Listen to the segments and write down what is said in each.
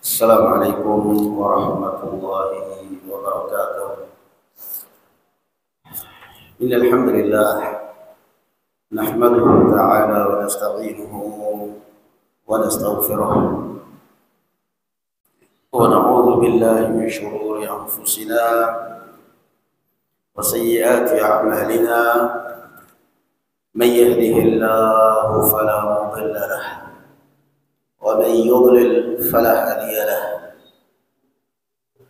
السلام عليكم ورحمة الله وبركاته. إن الحمد لله نحمده تعالى ونستعينه ونستغفره ونعوذ بالله من شرور أنفسنا وسيئات أعمالنا. من يهده الله فلا مضل له ومن يضلل فلا هادي له.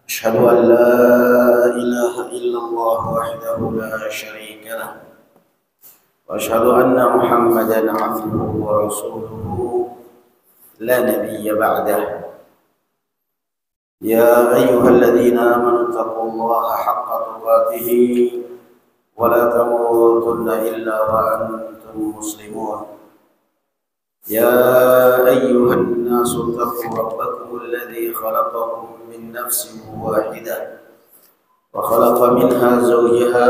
أشهد أن لا إله إلا الله وحده لا شريك له وأشهد أن محمدا عبده ورسوله لا نبي بعده. يا أيها الذين آمنوا اتقوا الله حق تقاته ولا تموتن إلا وأنتم مسلمون. يا أيها الناس اتقوا ربكم الذي خلقكم من نفس واحدة وخلق منها زوجها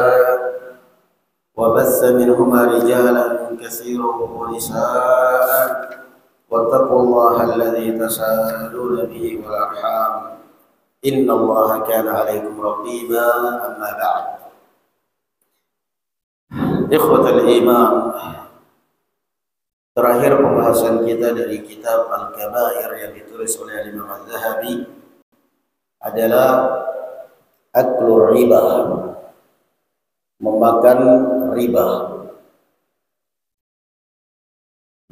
وبث منهما رجالا كثيرا ونساء واتقوا الله الذي تساءلون به والأرحام إن الله كان عليكم رقيبا. أما بعد، إخوة الإيمان، terakhir pembahasan kita dari kitab Al-Kabair yang ditulis oleh Imam Az-Zahabi adalah aklur riba, memakan riba,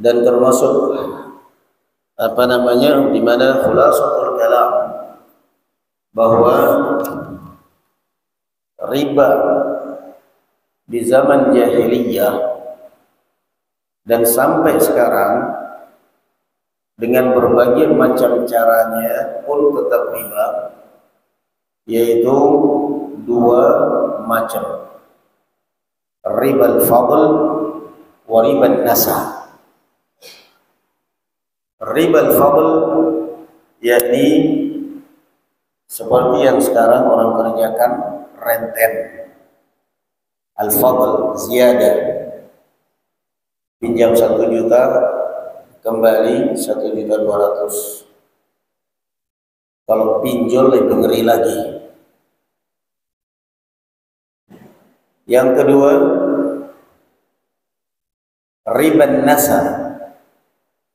dan termasuk di mana khulasatul kalam bahwa riba di zaman jahiliyah dan sampai sekarang dengan berbagai macam caranya pun tetap riba, yaitu dua macam, ribal fadl wa riban nasa. Ribal fadl yakni seperti yang sekarang orang kerjakan renten, al-fadl ziyadah, pinjam 1 juta kembali 1.200.000. Kalau pinjol lebih ngeri lagi. Yang kedua, riban nasa,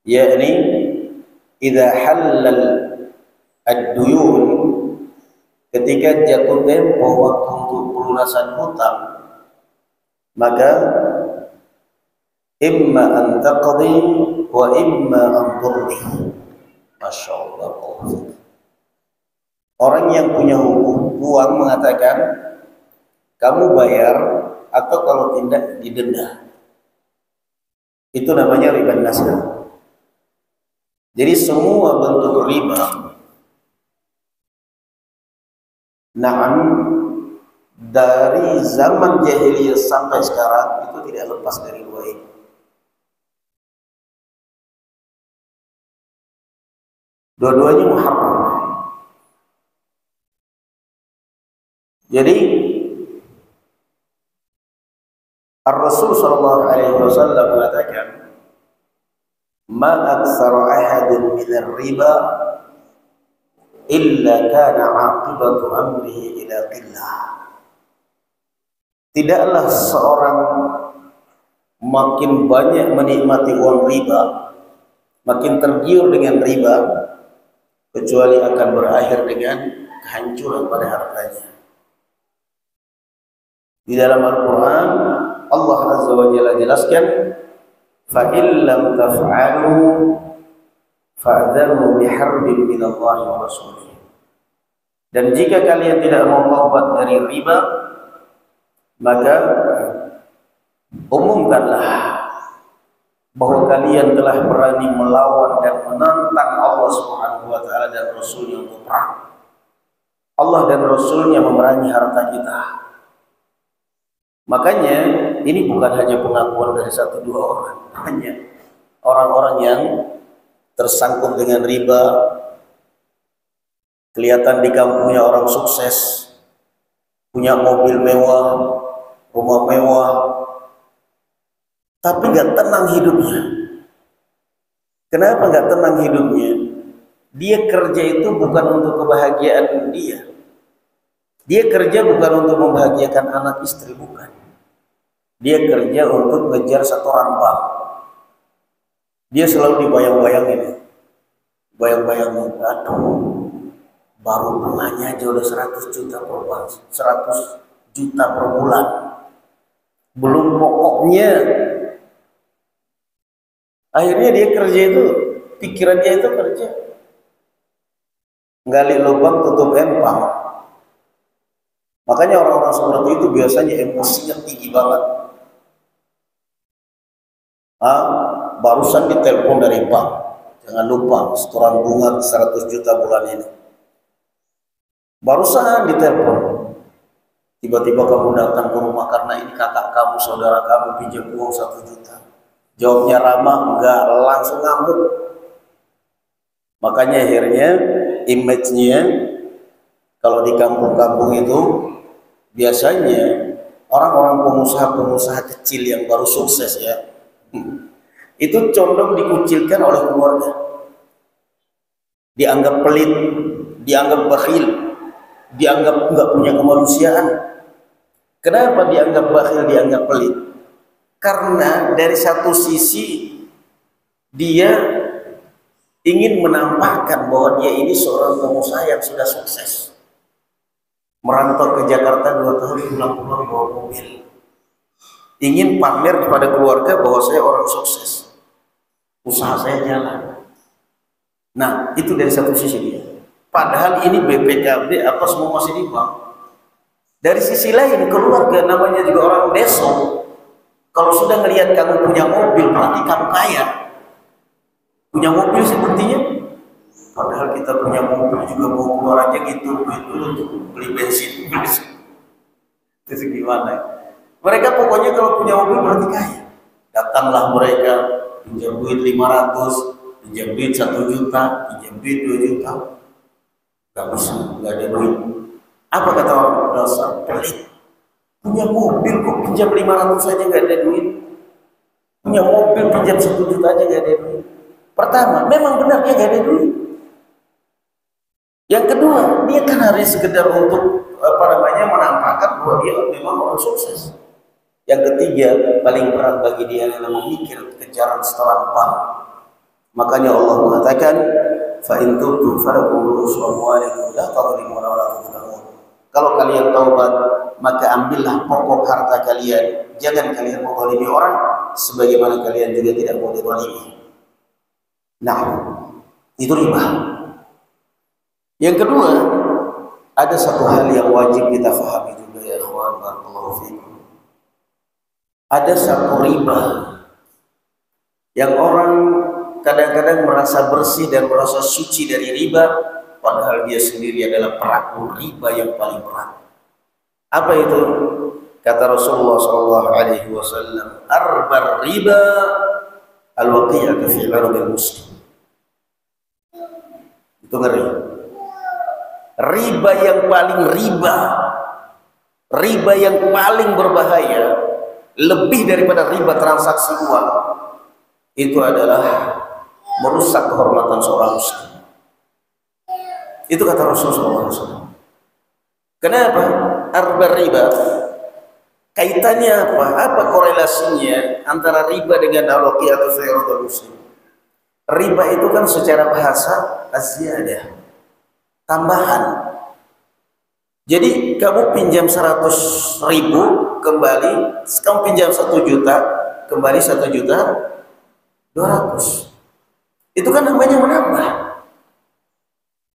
yakni idza halal ad-duyun, ketika jatuh tempo waktu untuk pelunasan hutang, maka imma an taqdi wa imma an turdi. Masya Allah. Orang yang punya uang mengatakan kamu bayar atau kalau tidak didenda. Itu namanya riba nasa. Jadi semua bentuk riba, na'am, dari zaman jahiliyah sampai sekarang itu tidak lepas dari dua ini. Dua-duanya muharram. Jadi Ar-Rasul sallallahu alaihi wasallam mengatakan, "Ma aktsara ahadin min ar-riba illa kana 'aqibatu amrihi ila qillah." Tidaklah seorang makin banyak menikmati uang riba, makin tergiur dengan riba, kecuali akan berakhir dengan kehancuran pada hartanya. Di dalam Al-Quran Allah Azza wa Jalla jelaskan, fa in lam taf'alu fa'dhanu biharbin minallahi wa rasulih. Dan jika kalian tidak mau taubat dari riba, maka umumkanlah bahwa kalian telah berani melawan dan menentang Allah Subhanahu wa taala dan Rasulnya untuk perang. Allah dan Rasulnya memerangi harta kita. Makanya ini bukan hanya pengakuan dari 1-2 orang, hanya orang-orang yang tersangkut dengan riba, kelihatan di kampungnya orang sukses, punya mobil mewah, rumah mewah, tapi nggak tenang hidupnya. Kenapa nggak tenang hidupnya? Dia kerja itu bukan untuk kebahagiaan dia. Dia kerja bukan untuk membahagiakan anak istri, bukan. Dia kerja untuk ngejar setoran bank. Dia selalu dibayang-bayangin. Bayang-bayangin, aduh, baru bunganya aja udah 100 juta per bulan, 100 juta per bulan. Belum pokoknya. Akhirnya dia kerja itu, pikiran dia itu kerja. Gali lubang tutup empang. Makanya orang-orang seperti itu biasanya emosinya tinggi banget. Barusan ditelepon dari bank, jangan lupa setoran bunga 100 juta bulan ini. Barusan ditelepon, tiba-tiba kamu datang ke rumah karena ini kakak kamu, saudara kamu pinjam uang 1 juta. Jawabnya ramah, enggak, langsung ngamuk. Makanya akhirnya image-nya kalau di kampung-kampung itu biasanya orang-orang pengusaha-pengusaha kecil yang baru sukses ya, itu condong dikucilkan oleh keluarga. Dianggap pelit, dianggap bakhil, dianggap enggak punya kemanusiaan. Kenapa dianggap bakhil, dianggap pelit? Karena dari satu sisi dia ingin menampakkan bahwa dia ini seorang pengusaha yang sudah sukses. Merantau ke Jakarta 2 tahun pulang-pulang bawa mobil. Ingin pamer kepada keluarga bahwa saya orang sukses. Usaha saya jalan. Nah, itu dari satu sisi dia. Padahal ini BPKB apa semua masih di bank. Dari sisi lain keluarga namanya juga orang desa. Kalau sudah melihat kamu punya mobil berarti kamu kaya. Punya mobil sepertinya. Padahal kita punya mobil juga mau keluar aja gitu duit dulu untuk beli bensin. Itu gimana? Mereka pokoknya kalau punya mobil berarti kaya. Datanglah mereka pinjam duit 500, pinjam duit 1 juta, pinjam duit 2 juta. Gak bisa, gak ada duit. Apa kata orang dasar pelit? Punya mobil kok pinjam 500 saja gak ada duit. Punya mobil pinjam 1 juta aja gak ada duit. Pertama, memang benar dia gak ada duit. Yang kedua, dia kan harus sekedar untuk menampakkan bahwa dia memang orang sukses. Yang ketiga, paling berat bagi dia adalah memikir kejaran setoran bank. Makanya Allah mengatakan, fa in tubtum falakum ru'usu amwalikum la tadhlimuna wa la tudlamun. Kalau kalian taubat, maka ambillah pokok harta kalian. Jangan kalian menzalimi orang sebagaimana kalian juga tidak mau dizalimi. Nah, itu riba. Yang kedua, ada satu hal yang wajib kita fahami juga ya ikhwan barakallahu fikum. Ada satu riba yang orang kadang-kadang merasa bersih dan merasa suci dari riba, padahal dia sendiri adalah pelaku riba yang paling berat. Apa itu? Kata Rasulullah SAW, arbar riba al-waqi'atu fi 'irdil muslim. Itu ngeri. Riba yang paling riba yang paling berbahaya, lebih daripada riba transaksi uang, itu adalah merusak kehormatan seorang muslim. Itu kata Rasulullah SAW. Kenapa? Arba riba. Kaitannya apa? Apa korelasinya antara riba dengan al-waqi'atu fi 'irdil muslim? Riba itu kan secara bahasa az-ziyadah, tambahan. Jadi kamu pinjam 100.000 kembali, kamu pinjam 1 juta kembali 1.200.000. Itu kan namanya menambah.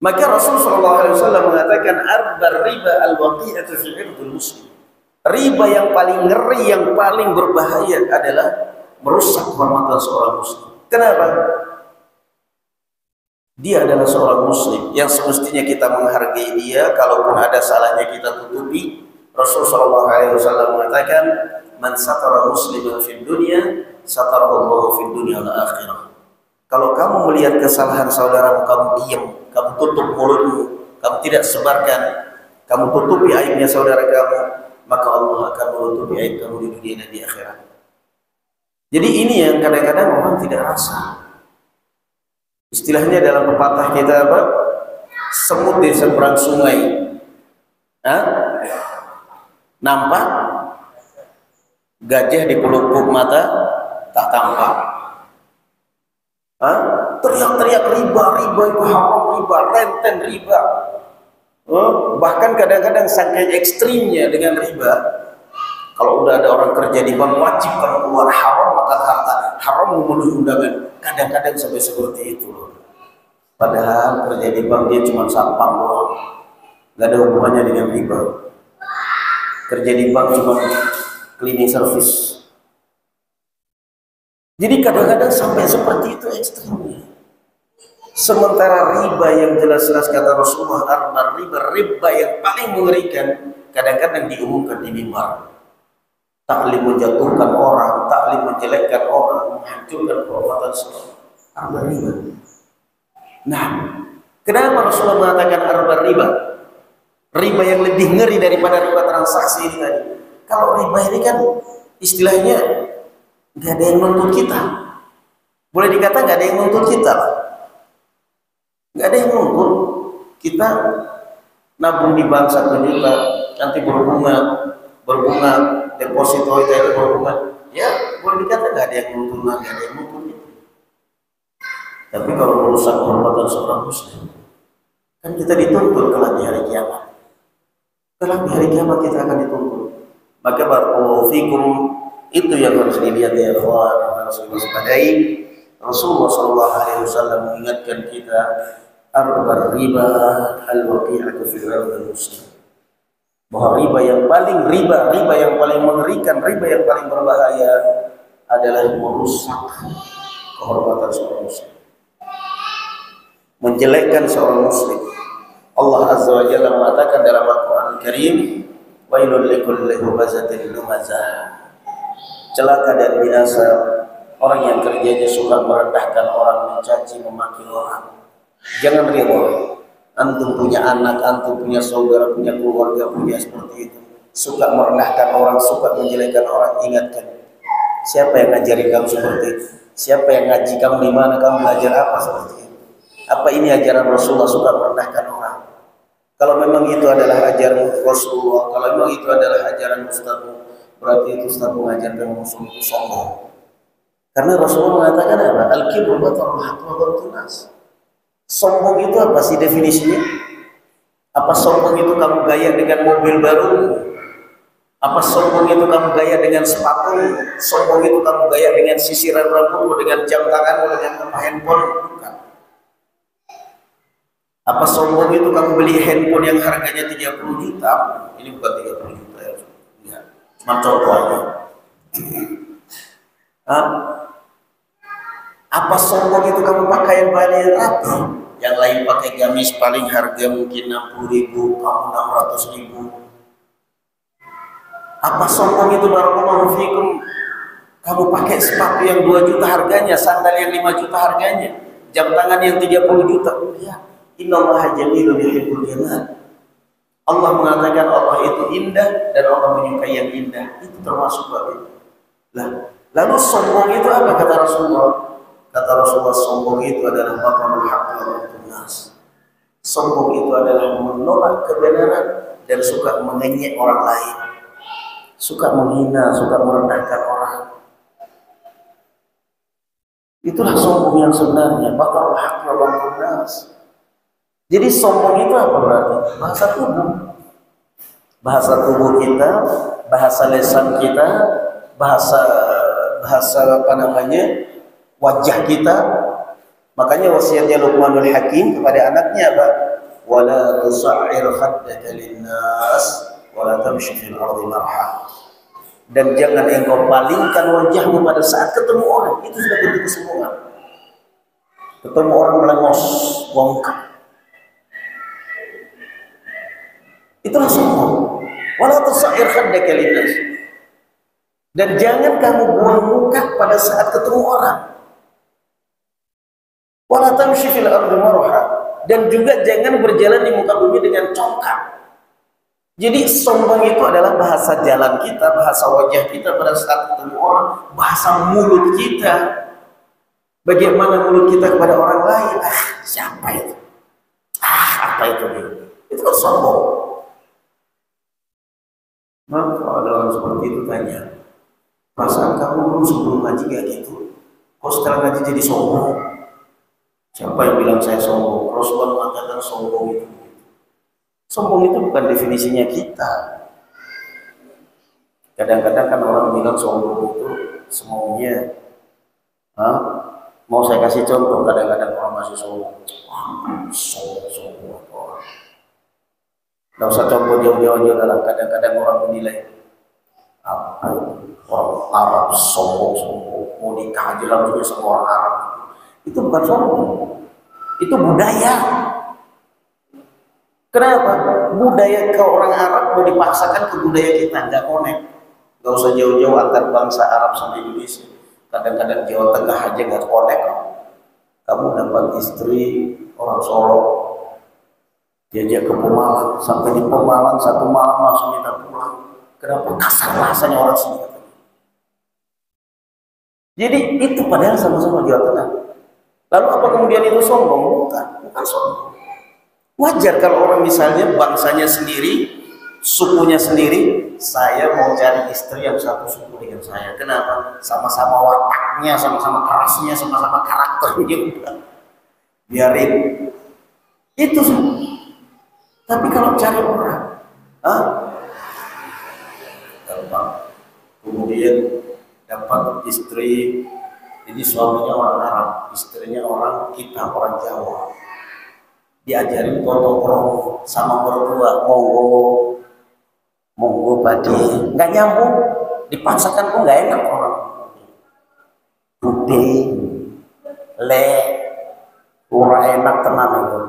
Maka Rasulullah SAW mengatakan arbar riba al-waqi'atu fi 'irdil muslim. Riba yang paling ngeri, yang paling berbahaya adalah merusak kehormatan seorang muslim. Kenapa? Dia adalah seorang muslim yang semestinya kita menghargai dia, kalaupun ada salahnya kita tutupi. Rasulullah SAW mengatakan, man satara musliman fid dunya, satarahu Allah fid dunya wal akhirah. Kalau kamu melihat kesalahan saudaramu, kamu diam, kamu tutup mulutmu, kamu tidak sebarkan, kamu tutupi aibnya saudara kamu, maka Allah akan menutupi aib kamu di dunia dan di akhirat. Jadi ini yang kadang-kadang orang tidak rasa. Istilahnya dalam pepatah kita apa? Semut di seberang sungai. Hah? Nampak? Gajah di pelupuk mata tak tampak. Hah? Teriak-teriak riba, riba itu haram, riba, renten riba. Bahkan kadang-kadang saking ekstrimnya dengan riba, kalau udah ada orang kerja di bank wajib kalau keluar haram makan harta, haram memenuhi undangan. Kadang-kadang sampai seperti itu loh. Padahal kerja di bank dia cuma satpam doang, nggak ada hubungannya dengan riba. Kerja di bank cuma cleaning service. Jadi kadang-kadang sampai seperti itu ekstrimnya. Sementara riba yang jelas-jelas kata Rasulullah, riba yang paling mengerikan kadang-kadang diumumkan di mimbar. Taklim menjatuhkan orang, taklim menjelekkan orang, menghancurkan kehormatan seorang. Riba. Nah, kenapa Rasulullah mengatakan riba? Riba yang lebih ngeri daripada riba transaksi ini tadi. Kalau riba ini kan istilahnya nggak ada yang nuntut kita. Boleh dikata nggak ada yang nuntut kita lah. Nggak ada yang nuntut. Kita nabung di bank 1 juta, nanti berbunga, deposito itu berbunga. Ya, boleh dikata nggak ada yang nuntut, nggak ada yang nuntut. Tapi kalau merusak kehormatan seorang muslim, kan kita dituntut kelak di hari kiamat. Kelak di hari kiamat kita akan dituntut. Maka barakallahu fikum, itu yang harus dilihat ya ikhwan, yang harus diwaspadai. Rasulullah SAW mengingatkan kita riba al-waqi'atu fi ardil muslim. Bahwa riba yang paling mengerikan, riba yang paling berbahaya adalah merusak kehormatan seorang muslim, menjelekkan seorang muslim. Allah Azza wa Jalla mengatakan dalam Al-Quran Al-Karim, wailul likulli humazatin lumazah. Celaka dan binasa orang yang kerjanya suka merendahkan orang, mencaci, memaki orang. Jangan rela. Antum punya anak, antum punya saudara, punya keluarga, punya seperti itu, suka merendahkan orang, suka menjelekkan orang, ingatkan. Siapa yang ngajarin kamu seperti itu? Siapa yang ngaji kamu, di mana kamu belajar apa seperti itu? Apa ini ajaran Rasulullah suka merendahkan orang? Kalau memang itu adalah ajaran Rasulullah, kalau memang itu adalah ajaran Ustazmu, berarti itu Ustaz mengajarkan musuh itu sombong. Karena Rasulullah mengatakan apa? Al-kibru batarul haqq wa ghamtun nas. Sombong itu apa sih definisinya? Apa sombong itu kamu gaya dengan mobil baru? Apa sombong itu kamu gaya dengan sepatu? Sombong itu kamu gaya dengan sisiran rambutmu, dengan jam tanganmu, dengan handphone? Bukan. Apa sombong itu kamu beli handphone yang harganya 30 juta? Ini bukan 30 juta ya. Cuma contoh aja. Apa sombong itu kamu pakai yang paling rapi? Yang lain pakai gamis paling harga mungkin 60.000, kamu 600.000. Apa sombong itu barakallahu fikum? Kamu pakai sepatu yang 2 juta harganya, sandal yang 5 juta harganya, jam tangan yang 30 juta. Ya, innallaha jamilun yuhibbul jamal. Allah mengatakan Allah itu indah dan Allah menyukai yang indah. Itu termasuk bagian. Lalu sombong itu apa kata Rasulullah? Kata Rasulullah, sombong itu adalah batarul haqq wa ghamtun nas. Sombong itu adalah menolak kebenaran dan suka mengenyek orang lain, suka menghina, suka merendahkan orang. Itulah sombong yang sebenarnya, batarul haqq wa ghamtun nas. Jadi sombong itu apa berarti? Bahasa tubuh. Bahasa tubuh kita, bahasa lisan kita, bahasa apa namanya? Wajah kita. Makanya wasiatnya Luqmanul Hakim kepada anaknya apa? Wala tusa'ir khaddaka linnas wala tamshi fil ardi marha. Dan jangan engkau palingkan wajahmu pada saat ketemu orang. Itu sudah bentuk kesombongan. Ketemu orang melengos, bongkar. Itulah sombong. Wala tusa'ir khaddaka linnas. Dan jangan kamu buang muka pada saat ketemu orang. Wala tamshi fil ardi marha, dan juga jangan berjalan di muka bumi dengan congkak. Jadi sombong itu adalah bahasa jalan kita, bahasa wajah kita pada saat ketemu orang, bahasa mulut kita. Bagaimana mulut kita kepada orang lain? Ah, siapa itu? Ah, apa itu? Itu kan sombong. Nah, kalau ada orang seperti itu tanya, perasaan kamu dulu sebelum ngaji gak gitu? Kok setelah ngaji jadi sombong? Siapa yang bilang saya sombong? Rasulullah mengatakan sombong itu. Sombong itu bukan definisinya kita. Kadang-kadang kan orang bilang sombong itu semaunya. Mau saya kasih contoh, kadang-kadang orang masih sombong. Sombong. Nggak usah contoh jauh-jauh dalam. Kadang-kadang orang menilai apa itu? Orang Arab sombong, mau nikah aja langsung sama orang Arab. Itu bukan sombong, itu budaya. Kenapa? Budaya ke orang Arab mau dipaksakan ke budaya kita, nggak connect. Nggak usah jauh-jauh antar bangsa Arab sama Indonesia. Kadang-kadang Jawa Tengah aja nggak connect. Kamu dapat istri orang Solo, diajak ke Pemalang, sampai di Pemalang satu malam langsung minta pulang. Kenapa? Kasar bahasanya orang sini. Jadi itu padahal sama-sama Jawa Tengah. Lalu apa kemudian itu sombong? Bukan sombong. Wajar kalau orang misalnya bangsanya sendiri, sukunya sendiri, saya mau cari istri yang satu suku dengan saya. Kenapa? Sama-sama wataknya, sama-sama kerasnya, sama-sama karakternya udah. Biarin. Itu semua. Tapi kalau cari orang, gampang. Kemudian dapat istri, jadi suaminya orang Arab, istrinya orang kita, orang Jawa. Diajarin totong kromo sama mertua, monggo padi, nggak nyambung, dipaksakan pun nggak enak orang. Bude, le, kurang enak tenang itu.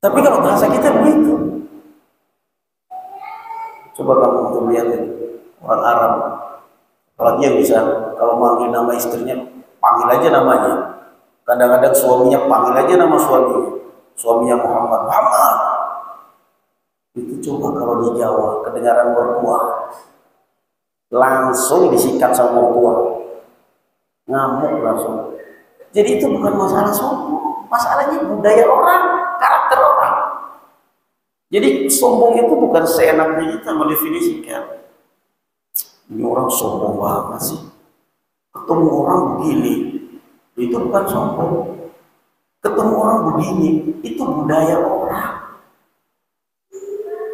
Tapi kalau bahasa kita begitu. Coba kamu untuk lihat orang Arab, apalagi yang bisa kalau manggil nama istrinya, panggil aja namanya. Kadang-kadang suaminya panggil aja nama suaminya Muhammad. Itu coba kalau di Jawa kedengaran mertua, langsung disikat sama mertua, ngamuk langsung. Jadi itu bukan masalah sombong, masalahnya budaya orang, karakter orang. Jadi sombong itu bukan seenaknya kita mendefinisikan. Ini orang sombong banget sih, ketemu orang begini. Itu bukan sombong. Ketemu orang begini, itu budaya orang.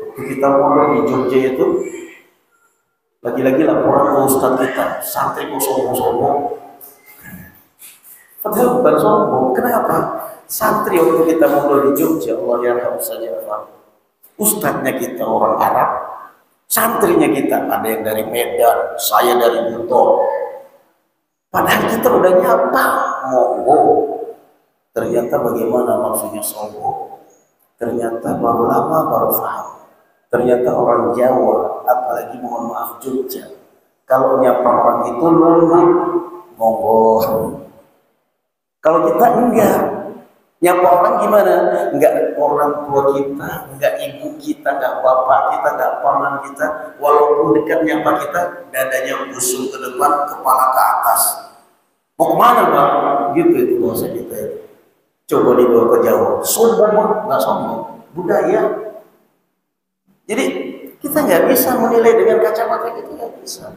Waktu kita ngomong di Jogja itu, lagi-lagi laporan ke ustadz kita, santri kok sombong-sombong. Padahal bukan sombong. Kenapa? Santri waktu kita ngobrol di Jogja, Allah yarham saja, ustadznya kita orang Arab, santrinya kita ada yang dari Medan, saya dari Buton. Padahal kita udah nyapa, monggo. Ternyata bagaimana maksudnya sombong? Ternyata baru lama baru paham. Ternyata orang Jawa, apalagi mohon maaf Jogja, kalau nyapa orang itu nunduk, monggo. Kalau kita enggak, nyapa orang gimana? Enggak orang tua kita, enggak ibu kita, enggak bapak kita, enggak paman kita, walaupun dekat nyapa kita, dadanya busuk ke depan, kepala ke atas. Mau kemana bang? Gitu itu bahasa kita. Coba dibawa ke Jawa, sombong nggak sombong, budaya. Jadi kita nggak bisa menilai dengan kacamata kita, nggak bisa.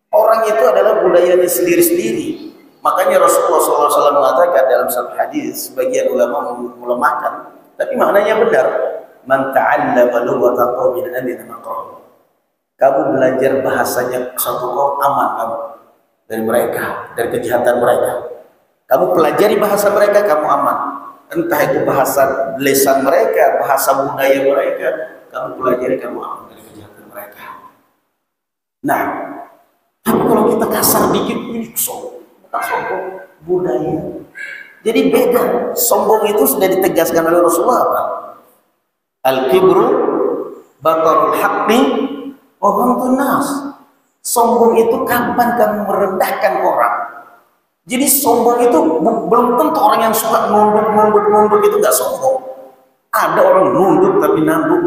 Orang itu adalah budayanya sendiri-sendiri. Makanya Rasulullah SAW mengatakan dalam satu hadis, sebagian ulama melemahkan, tapi maknanya benar. Man ta'allama lughata qaumin amina maqam. Kamu belajar bahasanya satu kaum, aman kamu dari mereka, dari kejahatan mereka. Kamu pelajari bahasa mereka, kamu aman. Entah itu bahasa lesan mereka, bahasa budaya mereka, kamu pelajari, kamu aman dari kejahatan mereka. Nah, tapi kalau kita kasar dikit, ini sombong, budaya. Jadi beda. Sombong itu sudah ditegaskan oleh Rasulullah apa? Al-kibru batarul haqqi wa ghamtun nas. Sombong itu kapan kamu merendahkan orang. Jadi sombong itu belum tentu orang yang suka nunduk itu nggak sombong. Ada orang nunduk tapi nanduk.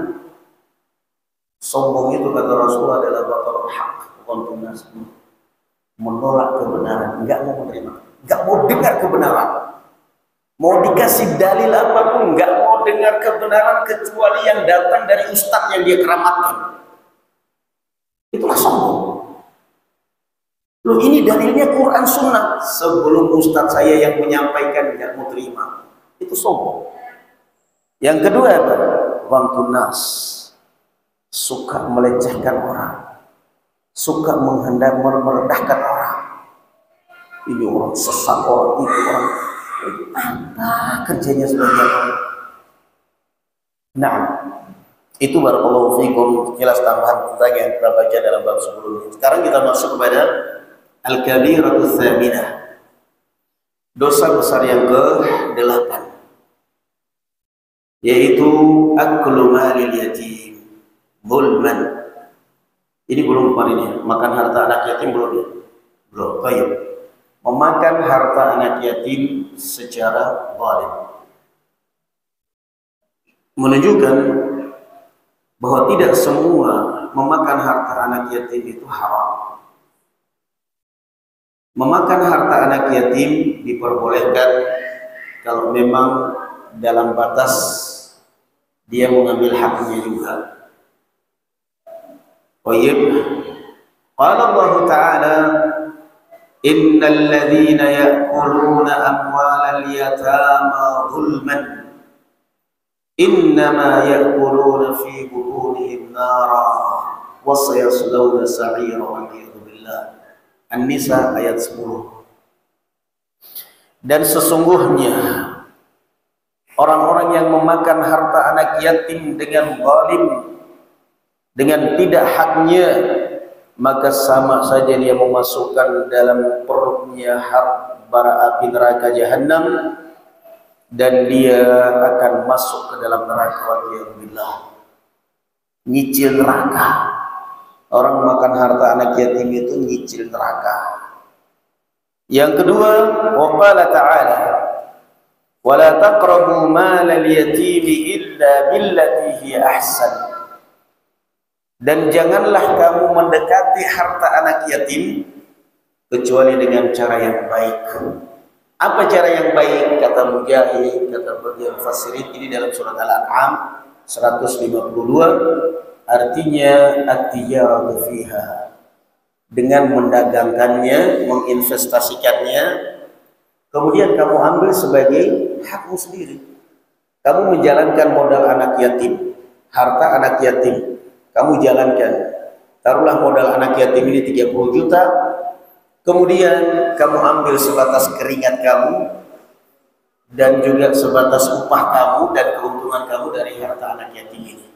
Sombong itu kata Rasulullah adalah batarul haqq wa ghamtun nas. Menolak kebenaran, nggak mau menerima. nggak mau dengar kebenaran. Mau dikasih dalil apapun, nggak mau dengar kebenaran kecuali yang datang dari ustadz yang dia keramatkan. Itulah sombong. Loh, ini dalilnya Quran Sunnah. Sebelum ustadz saya yang menyampaikan nggak mau terima, itu sombong. Yang kedua apa? Ghamtun nas, suka melecehkan orang, suka menghendak merendahkan orang. Ini orang sesat, orang itu orang. Apa kerjanya sebagai orang? Nah, itu barakallahu fikum, jelas tambahan tentang yang kita baca dalam bab sebelumnya. Sekarang kita masuk kepada al-kabiratus tsaminah, dosa besar yang ke-8, yaitu aklu malil yatim zulman. Ini belum kemarin ya, makan harta anak yatim belum ya? Belum. Baik. Memakan harta anak yatim secara zalim menunjukkan bahwa tidak semua memakan harta anak yatim itu haram. Memakan harta anak yatim diperbolehkan kalau memang dalam batas dia mengambil haknya juga. Baik. Qala Allah Ta'ala, innal ladzina ya'kuluna amwalal yatama zulman innama ya'kuluna fi butunihim nara wa sayaslawna sa'ira wal a'udzu billah. An-Nisa ayat 10. Dan sesungguhnya orang-orang yang memakan harta anak yatim dengan zalim, dengan tidak haknya, maka sama saja dia memasukkan dalam perutnya bara api neraka jahanam, dan dia akan masuk ke dalam neraka waliyadzubillah. Nyicil neraka. Orang makan harta anak yatim itu nyicil neraka. Yang kedua, waqala ta'ala, wala taqrabu malal yatimi illa billati hiya ahsan. Dan janganlah kamu mendekati harta anak yatim kecuali dengan cara yang baik. Apa cara yang baik? Kata Mujahid, kata bagian mufassirin, ini dalam surat Al-An'am 152, artinya at-tijaratu fiha, dengan mendagangkannya, menginvestasikannya, kemudian kamu ambil sebagai hakmu sendiri. Kamu menjalankan modal anak yatim, harta anak yatim, kamu jalankan. Taruhlah modal anak yatim ini 30 juta, kemudian kamu ambil sebatas keringat kamu dan juga sebatas upah kamu dan keuntungan kamu dari harta anak yatim ini.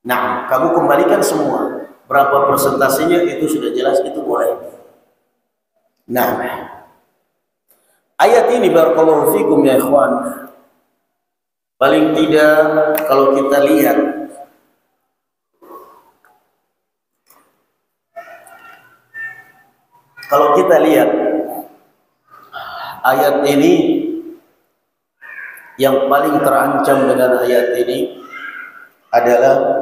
Nah, kamu kembalikan semua. Berapa persentasenya itu sudah jelas, itu boleh. Nah, ayat ini barakallahu fikum ya ikhwan, paling tidak kalau kita lihat ayat ini, yang paling terancam dengan ayat ini adalah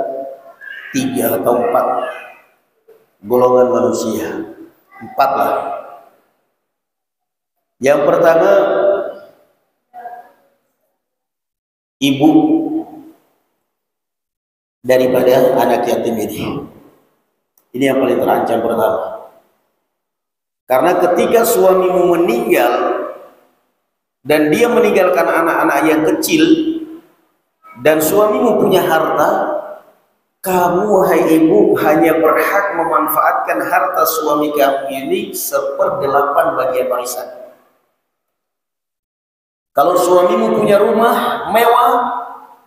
3 atau 4 golongan manusia. 4 lah. Yang pertama, ibu daripada anak yatim ini. Ini yang paling terancam pertama. Karena ketika suamimu meninggal dan dia meninggalkan anak-anak yang kecil dan suamimu punya harta, kamu wahai ibu hanya berhak memanfaatkan harta suami kamu ini 1/8 bagian warisan. Kalau suamimu punya rumah mewah,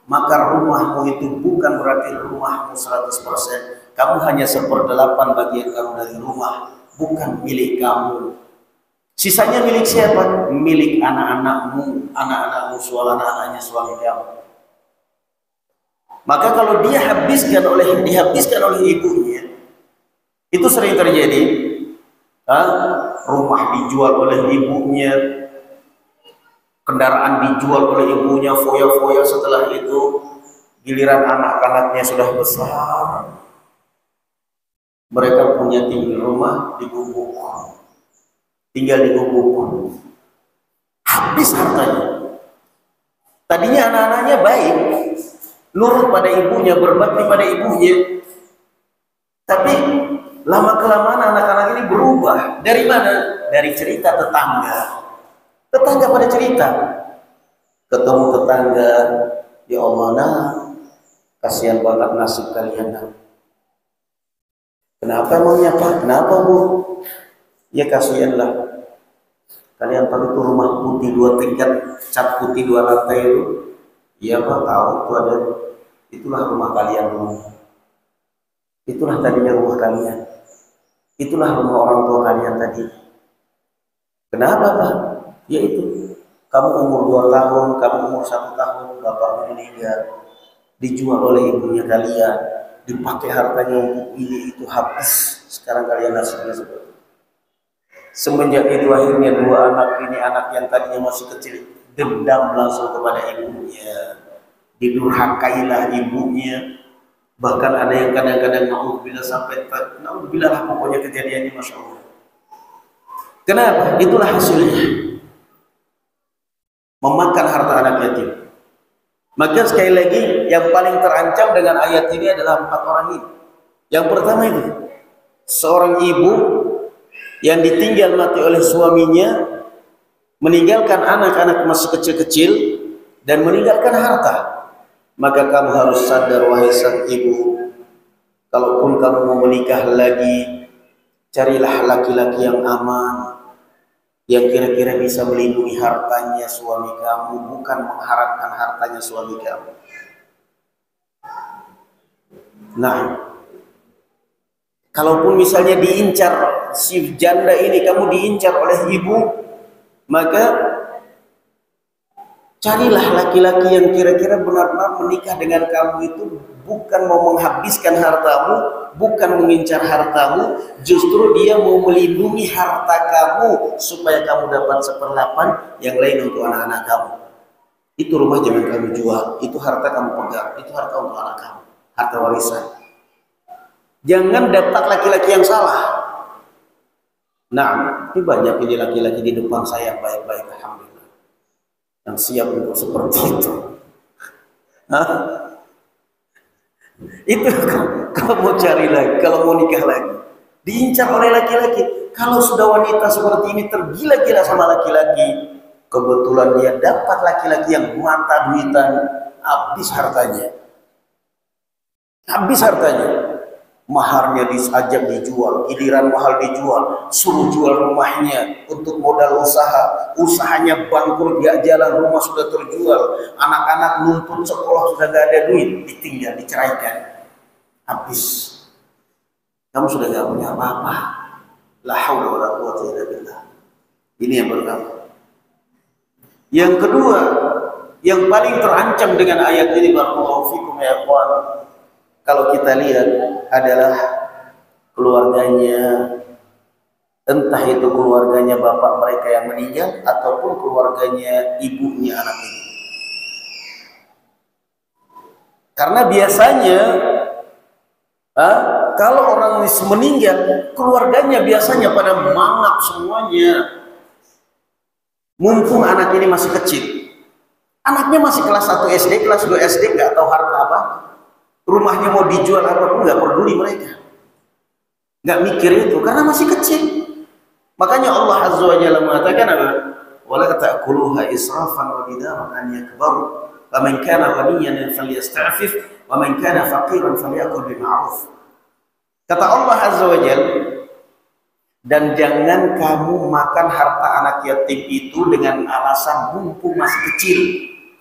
maka rumahmu itu bukan berarti rumahmu 100%. Kamu hanya 1/8 bagian kamu dari rumah, bukan milik kamu. Sisanya milik siapa? Milik anak-anakmu, anak-anakmu, anak-anaknya suami kamu. Maka kalau dihabiskan oleh ibunya, itu sering terjadi. Rumah dijual oleh ibunya, kendaraan dijual oleh ibunya, foya-foya. Setelah itu giliran anak-anaknya sudah besar, mereka punya tinggal rumah di gubuk, tinggal di gubuk. habis hartanya. Tadinya anak-anaknya baik, nurut pada ibunya, berbakti pada ibunya, tapi lama kelamaan anak-anak ini berubah. Dari mana? Dari cerita tetangga. Tetangga pada cerita, ketemu tetangga, ya Allah, nah kasihan banget nasib kalian. Nah, kenapa emangnya Pak? Kenapa Bu? Ya kasihan lah. Kalian tahu itu rumah putih 2 tingkat, cat putih 2 lantai itu? Iya Pak, tahu itu ada. Itulah rumah kalian dulu. Itulah tadinya rumah kalian. Itulah rumah orang tua kalian tadi. Kenapa Pak? Ya itu, kamu umur 2 tahun, kamu umur 1 tahun, bapakmu meninggal, dijual oleh ibunya kalian, dipakai hartanya untuk ini itu habis. Sekarang kalian nasibnya seperti itu. Semenjak itu akhirnya 2 anak ini, anak yang tadinya masih kecil, dendam langsung kepada ibunya, didurhakailah ibunya. Bahkan ada yang kadang-kadang naudzubillah sampai naudzubillah lah pokoknya kejadiannya, masya Allah. Kenapa? Itulah hasilnya, memakan harta anak yatim. Maka sekali lagi yang paling terancam dengan ayat ini adalah 4 orang ini. Yang pertama itu, seorang ibu yang ditinggal mati oleh suaminya, meninggalkan anak-anak masih kecil-kecil dan meninggalkan harta. Maka kamu harus sadar wahai sang ibu, kalaupun kamu mau menikah lagi, carilah laki-laki yang aman, yang kira-kira bisa melindungi hartanya suami kamu, bukan mengharapkan hartanya suami kamu. Nah, kalaupun misalnya diincar si janda ini, kamu diincar oleh ibu, maka carilah laki-laki yang kira-kira benar-benar menikah dengan kamu itu bukan mau menghabiskan hartamu, bukan mengincar hartamu, justru dia mau melindungi harta kamu supaya kamu dapat 1/8 yang lain untuk anak-anak kamu. Itu rumah jangan kamu jual, itu harta kamu pegang, itu harta untuk anak kamu, harta warisan. Jangan dapat laki-laki yang salah. Nah, ini banyak ini laki-laki di depan saya yang baik-baik, alhamdulillah, yang siap untuk seperti itu. Hah? Itu kalau mau cari lagi, kalau mau nikah lagi, diincar oleh laki-laki. Kalau sudah wanita seperti ini tergila-gila sama laki-laki, kebetulan dia dapat laki-laki yang mata duitan, habis hartanya. Habis hartanya. Maharnya diajak dijual, giliran mahal dijual, suruh jual rumahnya untuk modal usaha, usahanya bangkrut, gak jalan, rumah sudah terjual, anak-anak nuntut sekolah sudah gak ada duit, ditinggal, diceraikan, habis. Kamu sudah gak punya apa-apa. La haula wala quwwata illa billah. Ini yang pertama. Yang kedua, yang paling terancam dengan ayat ini, barakallahu fikum ya ikhwan, kalau kita lihat adalah keluarganya, entah itu keluarganya bapak mereka yang meninggal ataupun keluarganya ibunya anak ini. Karena biasanya kalau orang meninggal, keluarganya biasanya pada mangap semuanya. Mumpung anak ini masih kecil, anaknya masih kelas 1 SD, kelas 2 SD, nggak tahu harta apa, rumahnya mau dijual apapun nggak peduli mereka, nggak mikir itu karena masih kecil. Makanya Allah Azza wa Jalla mengatakan apa? Wala ta'kuluha israfan wa bidaran an yakbaru. Faman kana ghaniyan falyasta'fif wa man kana faqiran falyakul bil ma'ruf. Kata Allah Azza wa Jalla, dan jangan kamu makan harta anak yatim itu dengan alasan mumpung masih kecil,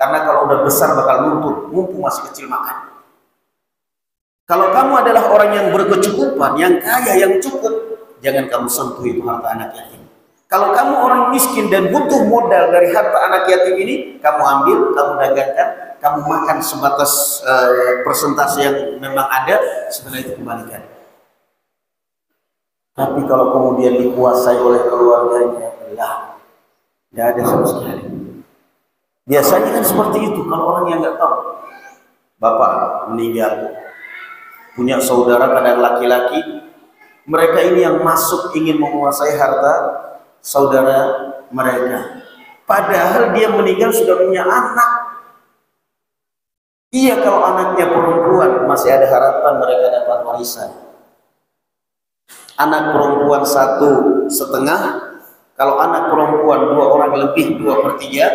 karena kalau udah besar bakal nuntut, mumpung masih kecil makan. Kalau kamu adalah orang yang berkecukupan, yang kaya, yang cukup, jangan kamu sentuh itu harta anak yatim. Kalau kamu orang miskin dan butuh modal dari harta anak yatim ini, kamu ambil, kamu dagangkan, kamu makan sebatas persentase yang memang ada, setelah itu kembalikan. Tapi kalau kemudian dikuasai oleh keluarganya, lah, tidak ada sama sekali. Biasanya kan seperti itu, kalau orang yang nggak tahu. Bapak meninggal, punya saudara kadang laki-laki, mereka ini yang masuk ingin menguasai harta saudara mereka. Padahal dia meninggal sudah punya anak. Iya, kalau anaknya perempuan masih ada harapan mereka dapat warisan. Anak perempuan 1,5, kalau anak perempuan 2 orang lebih 2/3,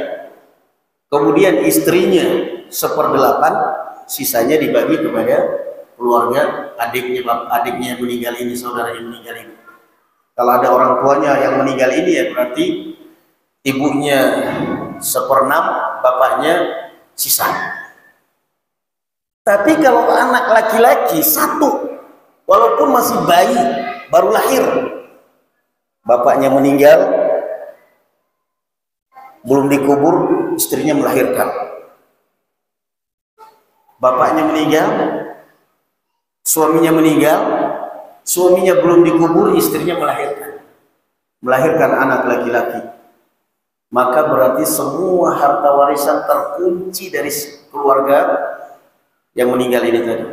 kemudian istrinya 1/8, sisanya dibagi kepada keluarga adiknya yang meninggal ini, saudara yang meninggal ini. Kalau ada orang tuanya yang meninggal ini, ya berarti ibunya 1/6, bapaknya sisa. Tapi kalau anak laki-laki 1, walaupun masih bayi, baru lahir, bapaknya meninggal, belum dikubur, istrinya melahirkan. Bapaknya meninggal, suaminya meninggal, suaminya belum dikubur, istrinya melahirkan anak laki-laki. Maka berarti semua harta warisan terkunci dari keluarga yang meninggal ini tadi.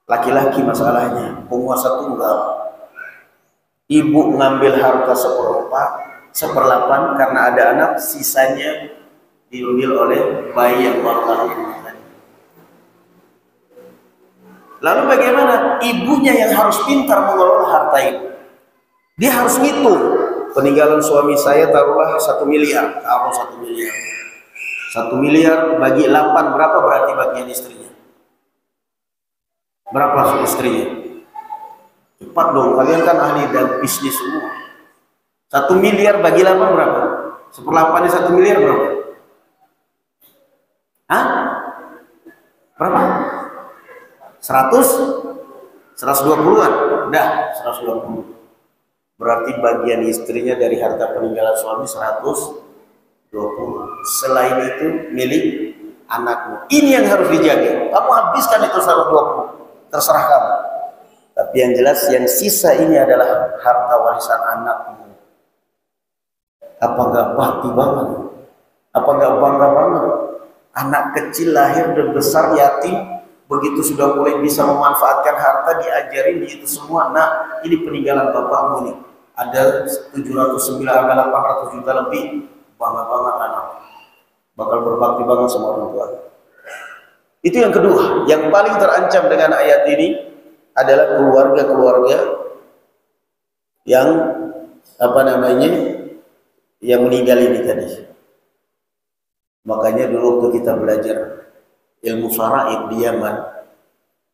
Laki-laki masalahnya, penguasa tunggal. Ibu ngambil harta 1/8 karena ada anak, sisanya diambil oleh bayi yang baru lahir. Lalu bagaimana? Ibunya yang harus pintar mengelola harta itu. Dia harus ngitung. Peninggalan suami saya taruhlah 1 miliar, taruh 1 miliar. 1 miliar bagi 8, berapa berarti bagian istrinya? Berapa istrinya? Cepat dong, kalian kan ahli dalam bisnis semua. 1 miliar bagi 8 berapa? 1/8 1 miliar berapa? Hah? Berapa? 120-an? Udah, 120. Berarti bagian istrinya dari harta peninggalan suami 120. Selain itu milik anakmu. Ini yang harus dijaga. Kamu habiskan itu 120. Terserah kamu. Tapi yang jelas yang sisa ini adalah harta warisan anakmu. Apa nggak bakti banget? Apa nggak bangga banget? Anak kecil lahir dan besar yatim, begitu sudah mulai bisa memanfaatkan harta, diajarin itu semua. Nah, ini peninggalan bapakmu nih. Ada 709, ada 800 juta lebih. Bangga banget anak. Bakal berbakti banget sama orang tua. Itu yang kedua. Yang paling terancam dengan ayat ini adalah keluarga-keluarga yang yang meninggal ini tadi. Makanya dulu waktu kita belajar ilmu faraid di Yaman,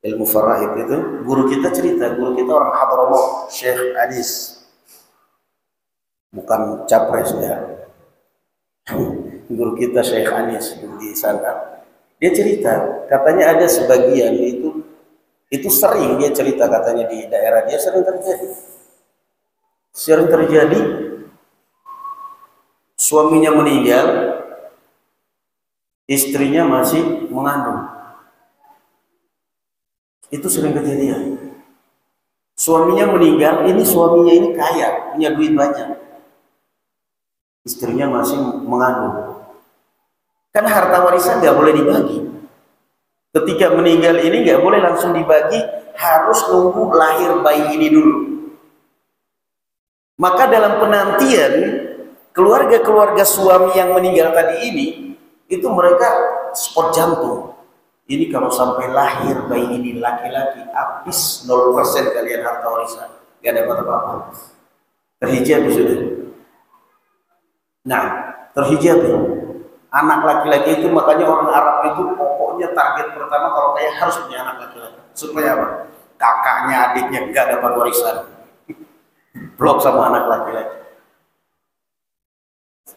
ilmu faraid itu guru kita cerita, guru kita orang Hadramaut, Syekh Anis, bukan capres ya. Guru kita Syekh Anis di sana. Dia cerita, katanya ada sebagian itu sering dia cerita, katanya di daerah dia sering terjadi. Sering terjadi suaminya meninggal, istrinya masih mengandung. Itu sering kejadian. Suaminya meninggal, suaminya ini kaya, punya duit banyak. Istrinya masih mengandung. Kan harta warisan nggak boleh dibagi. Ketika meninggal ini nggak boleh langsung dibagi, harus nunggu lahir bayi ini dulu. Maka dalam penantian keluarga-keluarga suami yang meninggal tadi ini, itu mereka spot jantung. Ini kalau sampai lahir bayi ini laki-laki, habis 0% kalian harta warisan, nggak dapat apa-apa. Terhijab sudah. Nah, terhijab anak laki-laki itu, makanya orang Arab itu pokoknya target pertama kalau kaya harus punya anak laki-laki. Supaya apa? Kakaknya, adiknya nggak dapat warisan. Blok sama anak laki-laki.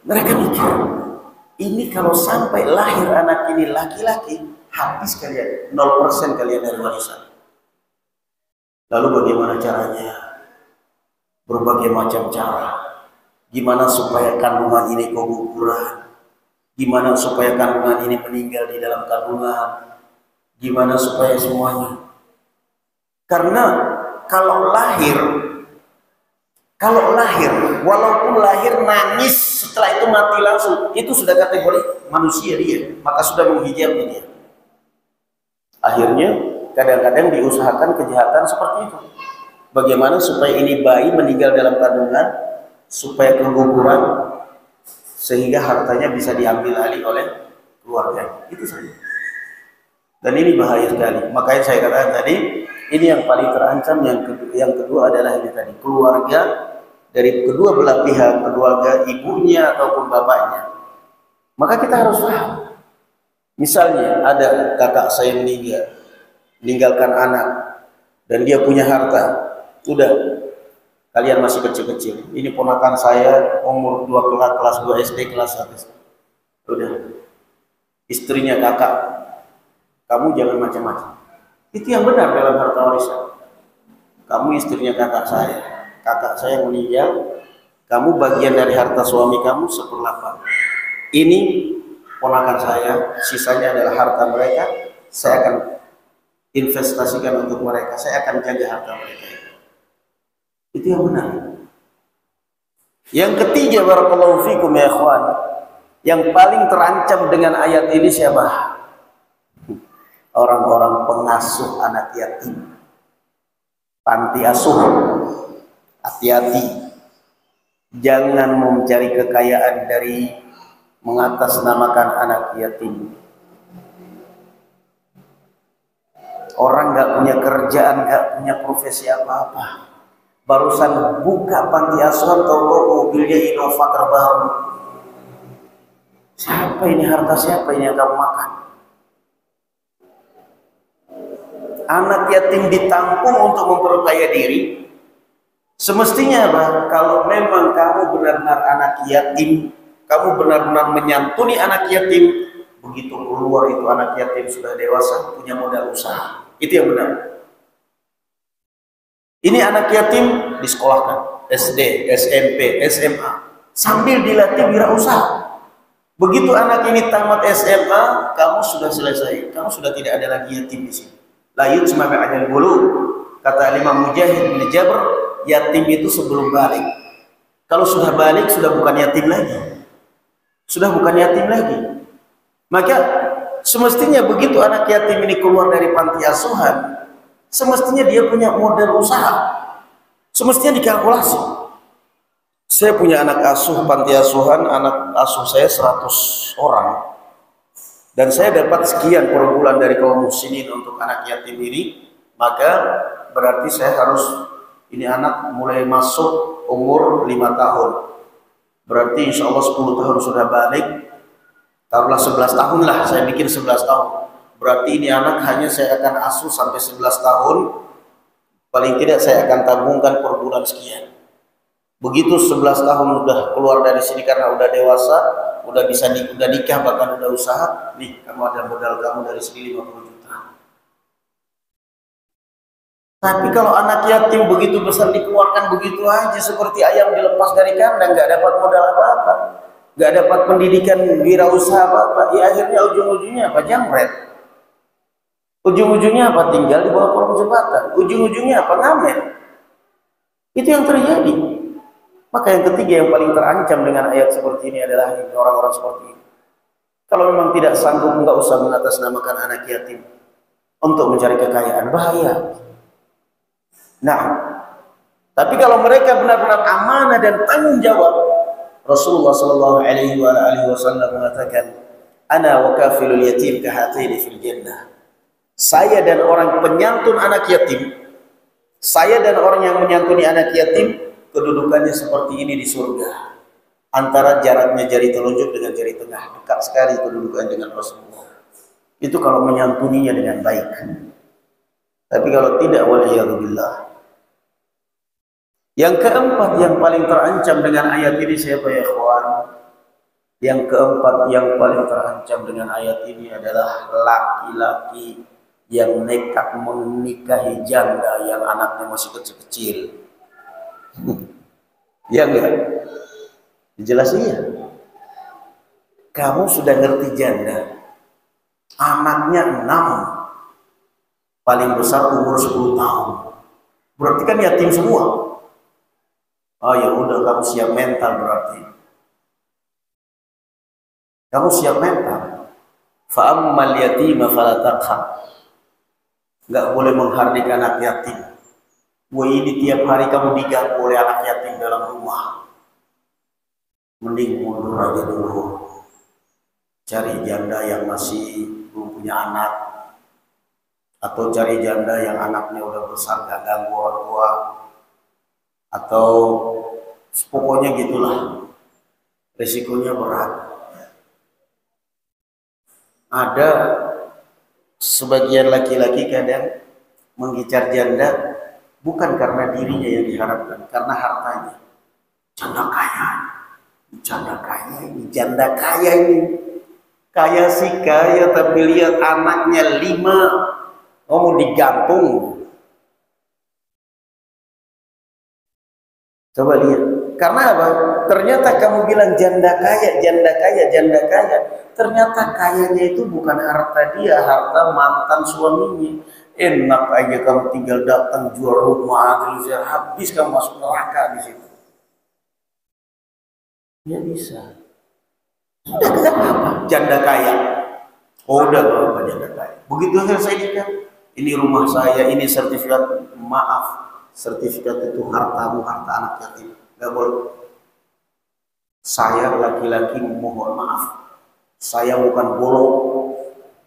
Mereka mikir, ini kalau sampai lahir anak ini laki-laki, habis kalian 0% kalian dari warisan. Lalu bagaimana caranya? Berbagai macam cara. Gimana supaya kandungan ini keguguran? Gimana supaya kandungan ini meninggal di dalam kandungan? Gimana supaya semuanya? Karena kalau lahir, walaupun lahir nangis, setelah itu mati langsung, itu sudah kategori manusia dia, maka sudah menghijabnya dia. Akhirnya kadang-kadang diusahakan kejahatan seperti itu. Bagaimana supaya ini bayi meninggal dalam kandungan, supaya keguguran, sehingga hartanya bisa diambil alih oleh keluarga. Itu saja. Dan ini bahaya sekali. Makanya saya katakan tadi, ini yang paling terancam. Yang kedua adalah ini tadi, keluarga dari kedua belah pihak, keluarga ibunya ataupun bapaknya. Maka kita harus paham. Misalnya ada kakak saya meninggalkan anak dan dia punya harta. Udah, kalian masih kecil-kecil. Ini ponakan saya umur 2 kelas 2 SD kelas 1. Udah. Istrinya kakak, kamu jangan macam-macam. Itu yang benar dalam harta warisan. Kamu istrinya kakak saya meninggal, kamu bagian dari harta suami kamu 1/8. Ini ponakan saya, sisanya adalah harta mereka. Saya akan investasikan untuk mereka. Saya akan jaga harta mereka. Itu yang benar. Yang ketiga, barakallahu fikum ya ikhwan, yang paling terancam dengan ayat ini siapa? Orang-orang pengasuh anak yatim, panti asuhan. Hati-hati, jangan mencari kekayaan dari mengatasnamakan anak yatim. Orang nggak punya kerjaan, nggak punya profesi apa-apa, barusan buka panti asuhan, tahu mobilnya Innova terbaru. Siapa ini, harta siapa ini yang kamu makan? Anak yatim ditampung untuk memperkaya diri. Semestinya apa? Kalau memang kamu benar-benar anak yatim, kamu benar-benar menyantuni anak yatim, begitu keluar itu anak yatim sudah dewasa, punya modal usaha. Itu yang benar. Ini anak yatim disekolahkan, SD, SMP, SMA, sambil dilatih wirausaha. Begitu anak ini tamat SMA, kamu sudah selesai, kamu sudah tidak ada lagi yatim di sini. La yutma ba'dal bulugh, kata Imam Mujahid bin Jabr, yatim itu sebelum balik. Kalau sudah balik, sudah bukan yatim lagi. Sudah bukan yatim lagi. Maka semestinya begitu anak yatim ini keluar dari panti asuhan, semestinya dia punya modal usaha. Semestinya dikalkulasi. Saya punya anak asuh panti asuhan, anak asuh saya 100 orang. Dan saya dapat sekian per bulan dari kaum muslimin untuk anak yatim ini, maka berarti saya harus, ini anak mulai masuk umur 5 tahun. Berarti insya Allah 10 tahun sudah balik, taruhlah 11 tahun lah, saya bikin 11 tahun. Berarti ini anak hanya saya akan asuh sampai 11 tahun, paling tidak saya akan tabungkan per bulan sekian. Begitu 11 tahun udah keluar dari sini karena udah dewasa, udah bisa udah nikah, bahkan udah usaha, nih kamu ada modal kamu dari sini 50 juta. Tapi kalau anak yatim begitu besar dikeluarkan begitu aja seperti ayam dilepas dari kandang, nggak dapat modal apa-apa, nggak dapat pendidikan wirausaha apa-apa, ya akhirnya ujung-ujungnya apa? Jamret. Ujung-ujungnya apa? Tinggal di bawah kolong jembatan. Ujung-ujungnya apa? Ngamen. Itu yang terjadi. Maka yang ketiga yang paling terancam dengan ayat seperti ini adalah orang-orang seperti ini. Kalau memang tidak sanggup, nggak usah mengatasnamakan anak yatim untuk mencari kekayaan, bahaya. Nah, tapi kalau mereka benar-benar amanah dan tanggung jawab, Rasulullah Shallallahu Alaihi Wasallam mengatakan, "Ana wa kafilul yatim kahataini fil jannah." Saya dan orang penyantun anak yatim, saya dan orang yang menyantuni anak yatim, kedudukannya seperti ini di surga. Antara jaraknya jari telunjuk dengan jari tengah, dekat sekali kedudukan dengan Rasulullah. Itu kalau menyantuninya dengan baik. Tapi kalau tidak, waliyadzubillah. Yang keempat yang paling terancam dengan ayat ini siapa ya ikhwan? Yang keempat yang paling terancam dengan ayat ini adalah laki-laki yang nekat menikahi janda yang anaknya masih kecil-kecil. Ya enggak? Jelas iya. Kamu sudah ngerti janda, anaknya 6, paling besar umur 10 tahun. Berarti kan yatim semua. Oh ya udah, kamu siap mental berarti. Kamu siap mental. Fa ammal yatima fala taqhar. Enggak boleh menghardik anak yatim. Wah, ini tiap hari kamu diganggu oleh anak yatim dalam rumah. mending mundur aja dulu, cari janda yang masih belum punya anak, atau cari janda yang anaknya udah besar gak ganggu orang tua, atau pokoknya gitulah, resikonya berat. Ada sebagian laki-laki kadang mengincar janda bukan karena dirinya yang diharapkan, karena hartanya. Janda kaya, janda kaya ini, janda kaya ini, kaya sih kaya, tapi lihat anaknya 5, mau digantung. Coba lihat, karena apa? Ternyata kamu bilang janda kaya, janda kaya, janda kaya. Ternyata kayanya itu bukan harta dia, harta mantan suaminya. Enak aja kamu tinggal datang jual rumah, terus habis kamu masuk neraka di situ. Ya bisa. Sudah kenapa? Janda kaya. Oh, udah apa janda kaya. Begitu selesai nikah, ini rumah saya, ini sertifikat, maaf. Sertifikat itu hartamu, harta anak yatim. Gak boleh. Saya laki-laki mohon maaf. Saya bukan bolong.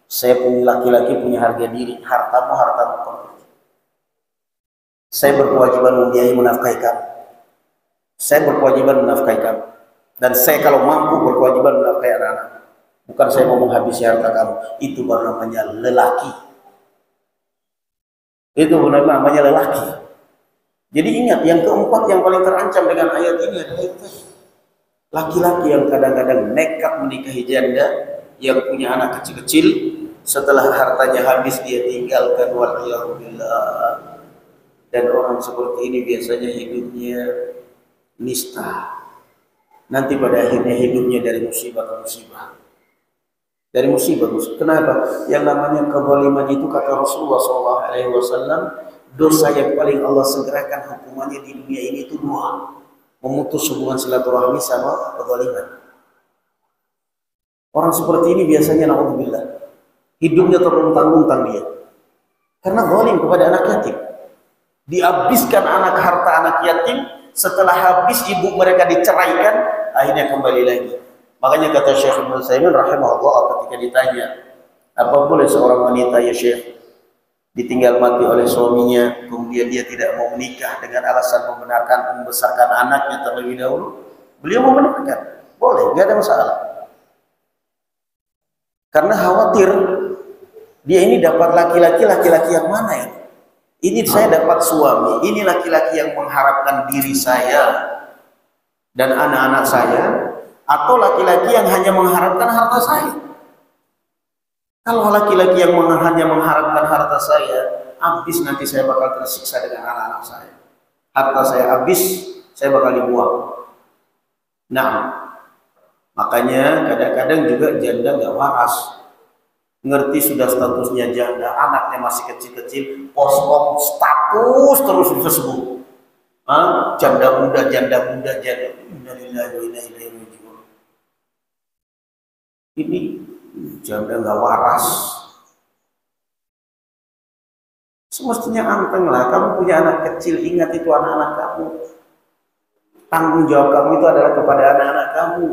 Saya punya laki-laki punya harga diri. Hartamu, hartamu. Saya berkewajiban membiayai menafkahi kamu. Saya berkewajiban menafkahi kamu. Dan saya kalau mampu berkewajiban menafkahi anak-anak. Bukan saya mau menghabisi harta kamu. Itu baru namanya lelaki. Itu benar namanya lelaki. Jadi ingat, yang keempat yang paling terancam dengan ayat ini adalah itu. Laki-laki yang kadang-kadang nekat menikahi janda yang punya anak kecil-kecil, setelah hartanya habis dia tinggalkan, waliyahumillah. Dan orang seperti ini biasanya hidupnya nista. Nanti pada akhirnya hidupnya dari musibah ke musibah. Dari musibah. Kenapa? Yang namanya kezaliman itu kata Rasulullah SAW, dosa yang paling Allah segerakan hukumannya di dunia ini itu 2. Memutus hubungan silaturahmi sama kezaliman. Orang seperti ini biasanya naudzubillah, hidupnya terluntang-luntang dia. Karena zalim kepada anak yatim. Dihabiskan harta anak yatim, setelah habis ibu mereka diceraikan, akhirnya kembali lagi. Makanya kata Syekh Ibnu Utsaimin rahimahullah ketika ditanya, apa boleh seorang wanita ya Syekh ditinggal mati oleh suaminya, kemudian dia tidak mau menikah dengan alasan membesarkan anaknya terlebih dahulu? Beliau membenarkan, boleh, nggak ada masalah. Karena khawatir dia ini dapat laki-laki yang mana ya? Ini saya dapat suami, ini laki-laki yang mengharapkan diri saya dan anak-anak saya, atau laki-laki yang hanya mengharapkan harta saya. Kalau laki-laki yang hanya mengharapkan harta saya, habis nanti saya bakal tersiksa dengan anak-anak saya. Harta saya habis, saya bakal dibuang. Nah, makanya kadang-kadang juga janda nggak waras. Ngerti sudah statusnya janda, anaknya masih kecil-kecil, posting status terus di Facebook. Janda muda, janda muda, janda. Innalillahi wa inna ilaihi raji'un. Ini janda nggak waras. Semestinya antenglah, kamu punya anak kecil, ingat itu anak-anak kamu. Tanggung jawab kamu itu adalah kepada anak-anak kamu.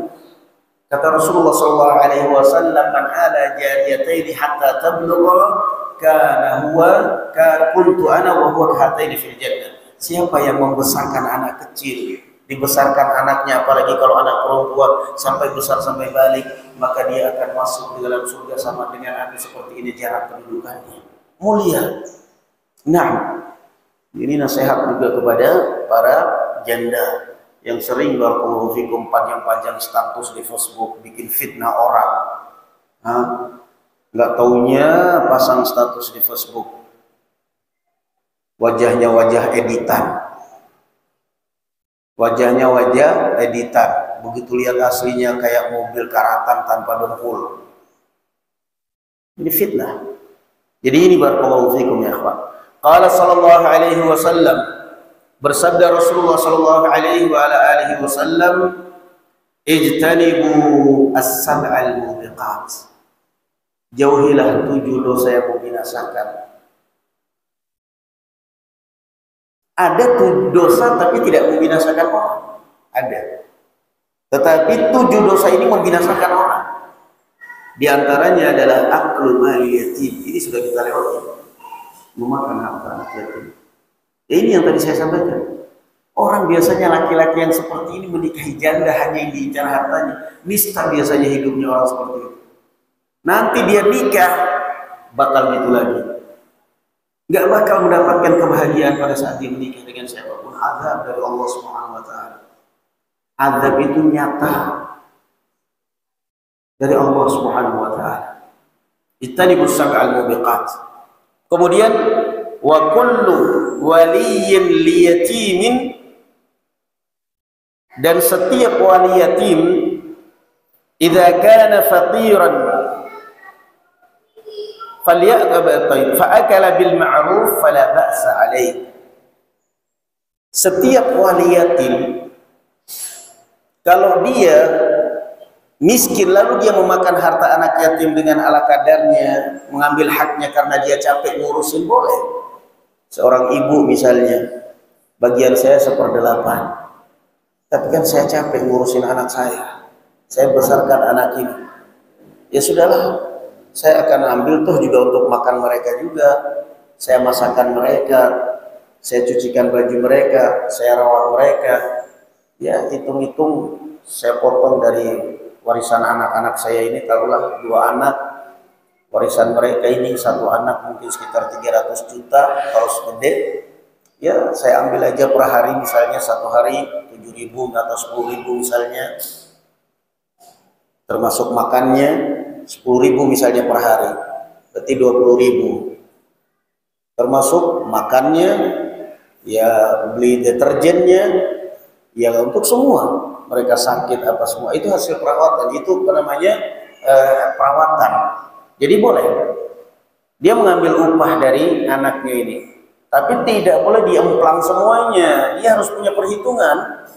Kata Rasulullah SAW, "Man ala jariyataini hatta tablugha kana kuntu ana wa huwa kahataini fil jannah." Siapa yang membesarkan anak kecil, dibesarkan anaknya, apalagi kalau anak perempuan sampai besar sampai balik, maka dia akan masuk di dalam surga sama dengan aku seperti ini jarak kedudukannya. Mulia. Nah, ini nasihat juga kepada para janda yang sering barakallahu fikum panjang-panjang status di Facebook, bikin fitnah orang. Nggak taunya pasang status di Facebook, wajahnya wajah editan. Wajahnya wajah editan. Begitu lihat aslinya kayak mobil karatan tanpa dempul. Ini fitnah. Jadi ini barakallahu fikum ya akhwan. Qala sallallahu alaihi wasallam, bersabda Rasulullah sallallahu alaihi wa ala alihi wasallam, ijtanibu as-sab'al mubiqat. Jauhilah 7 dosa yang membinasakan. Ada 7 dosa tapi tidak membinasakan orang. Ada. Tetapi 7 dosa ini membinasakan orang. Di antaranya adalah aklu mali yatim. Ini sudah kita lewati. Memakan harta anak yatim. Ya, ini yang tadi saya sampaikan. Orang biasanya laki-laki yang seperti ini menikahi janda hanya yang diincar hartanya. Nista biasanya hidupnya orang seperti itu. Nanti dia nikah bakal gitu lagi. Nggak bakal mendapatkan kebahagiaan pada saat dia menikah dengan siapapun. Azab dari Allah Subhanahu wa Ta'ala. Azab itu nyata dari Allah Subhanahu wa Ta'ala. Ijtanibus sab'al mubiqat. Kemudian wa kullu waliyyin liyatimin, dan setiap wali yatim idza kana faqiran fa'akala bil ma'ruf fala ba'sa alaih. Setiap wali yatim kalau dia miskin lalu dia memakan harta anak yatim dengan ala kadarnya, mengambil haknya karena dia capek ngurusin, boleh. Seorang ibu misalnya, bagian saya 1/8. Tapi kan saya capek ngurusin anak saya besarkan anak ini. Ya sudahlah, saya akan ambil toh juga untuk makan mereka juga. Saya masakkan mereka, saya cucikan baju mereka, saya rawat mereka. Ya hitung-hitung saya potong dari warisan anak-anak saya ini, taruhlah 2 anak. Warisan mereka ini 1 anak mungkin sekitar 300 juta kalau segede. Ya saya ambil aja per hari misalnya 1 hari 7.000 atau 10.000 misalnya, termasuk makannya 10.000 misalnya per hari, berarti 20.000, termasuk makannya, ya beli deterjennya, ya untuk semua. Mereka sakit apa semua itu hasil perawatan, itu namanya perawatan. Jadi boleh dia mengambil upah dari anaknya ini. Tapi tidak boleh diemplang semuanya, dia harus punya perhitungan.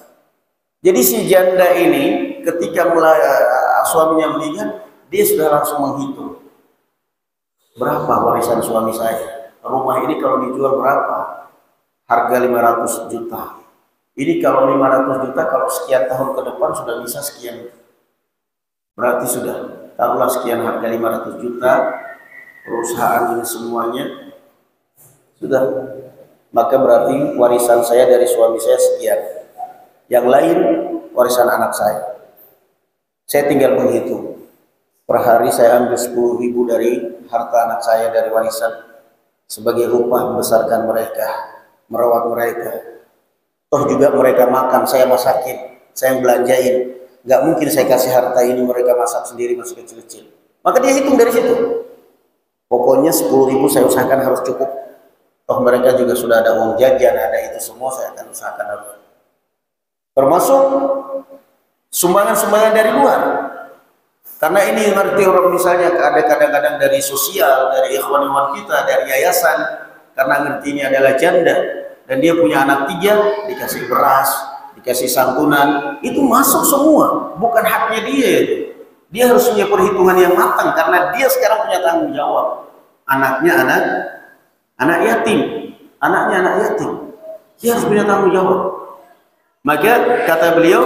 Jadi si janda ini ketika mulai suaminya meninggal, dia sudah langsung menghitung berapa warisan suami saya. Rumah ini kalau dijual berapa? Harga 500 juta. Ini kalau 500 juta, kalau sekian tahun ke depan sudah bisa sekian. Berarti sudah, taruhlah sekian harga 500 juta, perusahaan ini semuanya sudah, maka berarti warisan saya dari suami saya sekian, yang lain warisan anak saya. Saya tinggal menghitung per hari saya ambil 10.000 dari harta anak saya dari warisan sebagai upah membesarkan mereka, merawat mereka. Toh juga mereka makan, saya masakin, saya yang belanjain. Nggak mungkin saya kasih harta ini mereka masak sendiri masih kecil-kecil. Maka dia hitung dari situ. Pokoknya 10.000 saya usahakan harus cukup. Toh mereka juga sudah ada uang jajan, ada itu semua, saya akan usahakan harus. Termasuk sumbangan-sumbangan dari luar. Karena ini ngerti orang misalnya ada kadang-kadang dari sosial, dari ikhwan-ikhwan kita, dari yayasan, karena ngerti ini adalah janda dan dia punya anak 3, dikasih beras, dikasih santunan, itu masuk semua, bukan haknya dia. Dia harus punya perhitungan yang matang karena dia sekarang punya tanggung jawab. Anaknya anak yatim, anaknya anak yatim, dia harus punya tanggung jawab. Maka kata beliau,